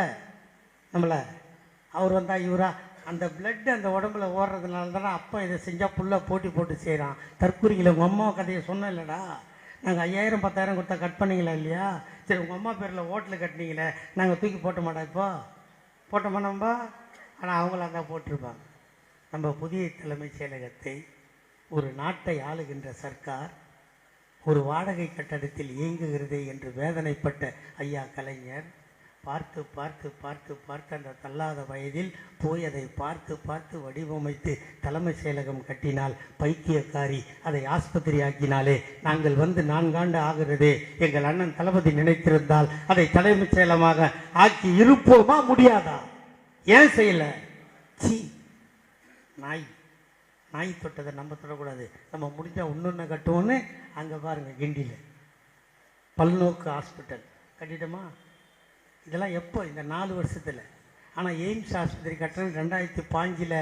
நம்மளை, அவர் வந்தால் இவரா, அந்த பிளட் அந்த உடம்புல ஓடுறதுனால தானே அப்பா இதை செஞ்சால் புல்லாக போட்டி போட்டு செய்கிறான். தற்கூரிகளை உங்கள் அம்மா கதையை சொன்னேன் இல்லைடா, நாங்கள் 5000 10,000 கொடுத்தா கட் பண்ணிங்களா இல்லையா? சரி, உங்கள் அம்மா பேரில் ஓட்டில் கட்டினீங்களே, நாங்கள் தூக்கி போட்ட மாட்டோம், இப்போ போட்ட மாட்டோம்பா. ஆனால் அவங்களாம் தான் போட்டிருப்பாங்க. நம்ம புதிய தலைமைச் செயலகத்தை ஒரு நாட்டை ஆளுகின்ற சர்க்கார் ஒரு வாடகை கட்டடத்தில் இயங்குகிறதே என்று வேதனைப்பட்ட ஐயா கலைஞர் பார்த்து பார்த்து பார்த்து பார்த்து அந்த தள்ளாத வயதில் போய் அதை பார்த்து பார்த்து வடிவமைத்து தலைமை செயலகம் கட்டினால் பைத்தியக்காரி, அதை ஆஸ்பத்திரி ஆக்கினாலே நாங்கள் 4 ஆண்டு ஆகிறது. எங்கள் அண்ணன் தளபதி நினைத்திருந்தால் அதை தலைமைச் செயலகமாக ஆக்கி இருப்போமா, முடியாதா? ஏன் செய்யல? சி, நாய் தொட்டதை நம்ம தொடக்கூடாது. நம்ம முடிஞ்சால் இன்னொன்று கட்டுவோன்னு அங்கே பாருங்கள், கிண்டியில் பல்நோக்கு ஹாஸ்பிட்டல் கட்டிட்டோமா? இதெல்லாம் எப்போ? இந்த 4 வருஷத்தில். ஆனால் எய்ம்ஸ் ஆஸ்பத்திரி கட்டணும் 2005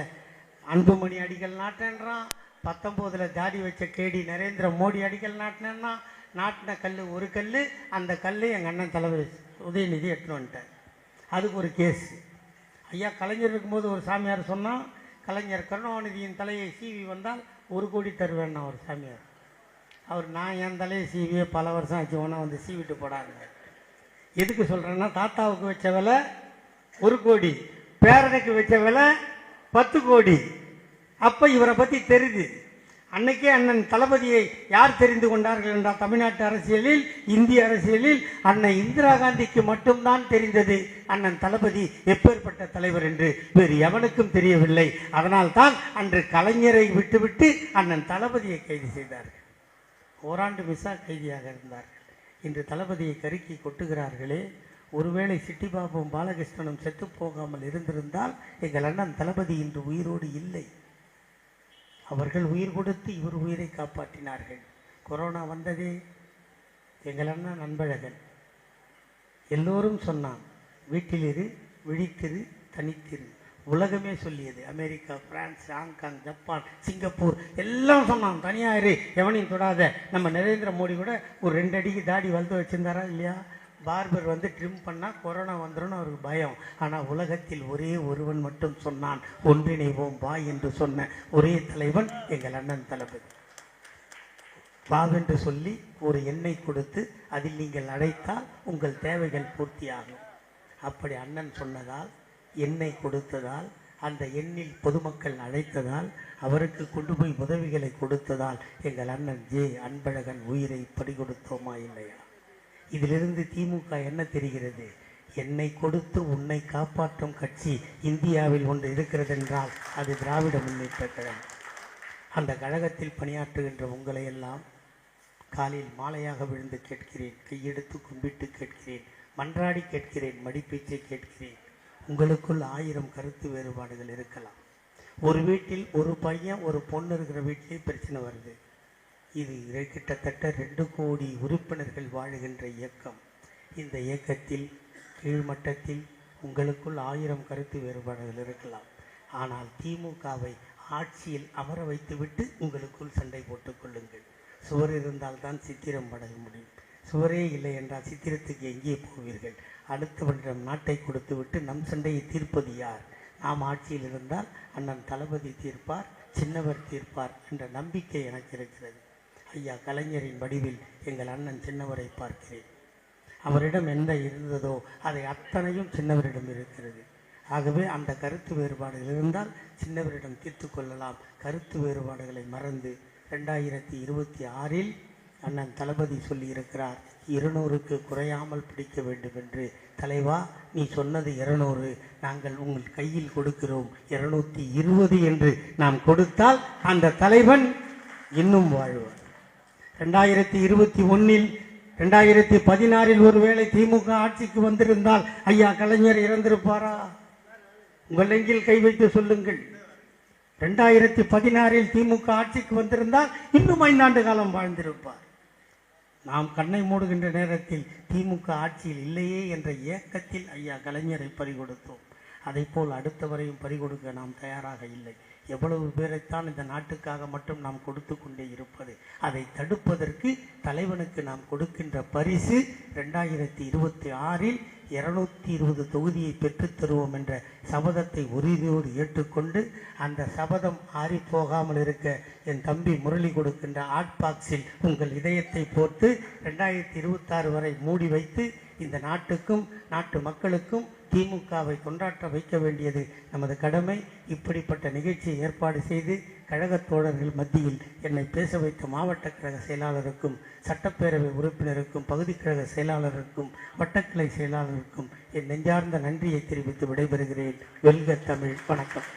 அன்புமணி அடிக்கல் நாட்டேன்றான், 19 தாடி வச்ச கேடி நரேந்திர மோடி அடிக்கல் நாட்டினேன்னா, நாட்டின கல் ஒரு கல், அந்த கல் எங்கள் அண்ணன் தலைவர் உதயநிதி எடுத்துன்னு வந்துட்டார். அதுக்கு ஒரு கேஸ். ஐயா கலைஞர் இருக்கும்போது ஒரு சாமியார் சொன்னால், கலைஞர் கருணாநிதியின் தலையை சீவி வந்தால் 1 கோடி தருவேன்னா ஒரு சாமியார். அவர் நான் என் தலையை சீவியே பல வருஷம் ஆச்சு, ஒன்றா வந்து சீவிட்டு போடாங்க. எதுக்கு சொல்கிறேன்னா, தாத்தாவுக்கு வச்ச விலை 1 கோடி, பேரனுக்கு வச்ச விலை 10 கோடி. அப்போ இவரை பற்றி தெரியுது. அன்னைக்கே அண்ணன் தளபதியை யார் தெரிந்து கொண்டார்கள் என்றால், தமிழ்நாட்டு அரசியலில், இந்திய அரசியலில் அன்னை இந்திரா காந்திக்கு மட்டும்தான் தெரிந்தது அண்ணன் தளபதி எப்பேற்பட்ட தலைவர் என்று, வேறு எவனுக்கும் தெரியவில்லை. அதனால்தான் அன்று கலைஞரை விட்டுவிட்டு அண்ணன் தளபதியை கைது செய்தார்கள். ஓராண்டு மிசா கைதியாக இருந்தார்கள். இன்று தளபதியை கருக்கி கொட்டுகிறார்களே. ஒருவேளை சிட்டிபாபும் பாலகிருஷ்ணனும் செத்து போகாமல் இருந்திருந்தால் எங்கள் அண்ணன் தளபதி இன்று உயிரோடு இல்லை. அவர்கள் உயிர் கொடுத்து இவர் உயிரை காப்பாற்றினார்கள். கொரோனா வந்ததே எங்கள் அண்ணன் அன்பழகன் எல்லோரும் சொன்னான், வீட்டிலிரு, விழித்திரு, தனித்திரு. உலகமே சொல்லியது. America, France, Hong Kong, Japan, Singapore எல்லாம் சொன்னான், தனியாயிரு, எவனையும் தொடாத. நம்ம நரேந்திர மோடி கூட ஒரு 2 அடிக்கு தாடி வளர்த்து வச்சிருந்தாரா இல்லையா? பார்பர் ட்ரிம் பண்ணால் கொரோனா வந்துடும் அவருக்கு பயம். ஆனால் உலகத்தில் ஒரே ஒருவன் மட்டும் சொன்னான், ஒன்றிணைவோம் வா என்று சொன்ன ஒரே தலைவன் எங்கள் அண்ணன் தளபதி. வாவென்று சொல்லி ஒரு எண்ணெய் கொடுத்து அதில் நீங்கள் அழைத்தால் உங்கள் தேவைகள் பூர்த்தியாகும். அப்படி அண்ணன் சொன்னதால், எண்ணெய் கொடுத்ததால், அந்த எண்ணில் பொதுமக்கள் அழைத்ததால், அவருக்கு கொண்டு போய் உதவிகளை கொடுத்ததால் எங்கள் அண்ணன் அன்பழகன் உயிரை பறிகொடுத்தோமா இல்லையா? இதிலிருந்து திமுக என்ன தெரிகிறது? என்னை கொடுத்து உன்னை காப்பாற்றும் கட்சி இந்தியாவில் ஒன்று இருக்கிறது என்றால் அது திராவிட முன்னேற்ற கழகம். அந்த கழகத்தில் பணியாற்றுகின்ற உங்களை எல்லாம் காலில் மாலையாக விழுந்து கேட்கிறேன், கையெடுத்து கும்பிட்டு கேட்கிறேன், மன்றாடி கேட்கிறேன், மடிப்பீச்சை கேட்கிறேன். உங்களுக்குள் 1000 கருத்து வேறுபாடுகள் இருக்கலாம். ஒரு வீட்டில் ஒரு பையன் ஒரு பொண்ணு இருக்கிற வீட்டிலே பிரச்சனை வருது. இது கிட்டத்தட்ட 2 கோடி உறுப்பினர்கள் வாழுகின்ற இயக்கம். இந்த இயக்கத்தில் கீழ்மட்டத்தில் உங்களுக்குள் 1000 கருத்து வேறுபாடுகள் இருக்கலாம். ஆனால் திமுகவை ஆட்சியில் அமர வைத்துவிட்டு உங்களுக்குள் சண்டை போட்டுக் கொள்ளுங்கள். சுவர் இருந்தால் தான் சித்திரம் பட முடியும். சுவரே இல்லை என்றால் சித்திரத்துக்கு எங்கே போவீர்கள்? அடுத்தவரிடம் நாட்டை கொடுத்து விட்டு நம் சண்டையை தீர்ப்பது யார்? நாம் ஆட்சியில் இருந்தால் அண்ணன் தளபதி தீர்ப்பார், சின்னவர் தீர்ப்பார் என்ற நம்பிக்கை எனக்கு இருக்கிறது. ஐயா கலைஞரின் வடிவில் எங்கள் அண்ணன் சின்னவரை பார்க்கிறேன். அவரிடம் என்ன இருந்ததோ அதை அத்தனையும் சின்னவரிடம் இருக்கிறது. ஆகவே அந்த கருத்து வேறுபாடுகள் இருந்தால் சின்னவரிடம் தீர்த்து கொள்ளலாம். கருத்து வேறுபாடுகளை மறந்து 2026 அண்ணன் தளபதி சொல்லியிருக்கிறார், 200க்கு குறையாமல் பிடிக்க வேண்டும் என்று. தலைவா, நீ சொன்னது 200, நாங்கள் உங்கள் கையில் கொடுக்கிறோம் 220 என்று நாம் கொடுத்தால் அந்த தலைவன் இன்னும் வாழ்வார். 2021 2016 ஒருவேளை திமுக ஆட்சிக்கு வந்திருந்தால் ஐயா கலைஞர் இறந்திருப்பாரா? உங்கள் நெஞ்சில் கை வைத்து சொல்லுங்கள். 2016 திமுக ஆட்சிக்கு வந்திருந்தால் இன்னும் 5 ஆண்டு காலம் வாழ்ந்திருப்பார். நாம் கண்ணை மூடுகின்ற நேரத்தில் திமுக ஆட்சியில் இல்லையே என்ற ஏக்கத்தில் ஐயா கலைஞரை பறிகொடுத்தோம். அதை போல் அடுத்தவரையும் பறிகொடுக்க நாம் தயாராக இல்லை. எவ்வளவு பேரைத்தான் இந்த நாட்டுக்காக மட்டும் நாம் கொடுத்து கொண்டே இருப்பது. அதை தடுப்பதற்கு தலைவனுக்கு நாம் கொடுக்கின்ற பரிசு 2026 220 தொகுதியை பெற்றுத் தருவோம் என்ற சபதத்தை உறுதியோடு ஏற்றுக்கொண்டு, அந்த சபதம் ஆறி போகாமல் இருக்க என் தம்பி முரளி கொடுக்கின்ற ஹாட் பாக்ஸில் உங்கள் இதயத்தை போட்டு 2026 வரை மூடி வைத்து இந்த நாட்டுக்கும் நாட்டு மக்களுக்கும் திமுகவை கொண்டாட்ட வைக்க வேண்டியது நமது கடமை. இப்படிப்பட்ட நிகழ்ச்சியை ஏற்பாடு செய்து கழகத் தோழர்கள் மத்தியில் என்னை பேச வைத்த மாவட்ட கழக செயலாளருக்கும், சட்டப்பேரவை உறுப்பினருக்கும், பகுதி கழக செயலாளருக்கும், வட்டக்கிளை செயலாளருக்கும் என் நெஞ்சார்ந்த நன்றியை தெரிவித்து விடைபெறுகிறேன். வெல்க தமிழ். வணக்கம்.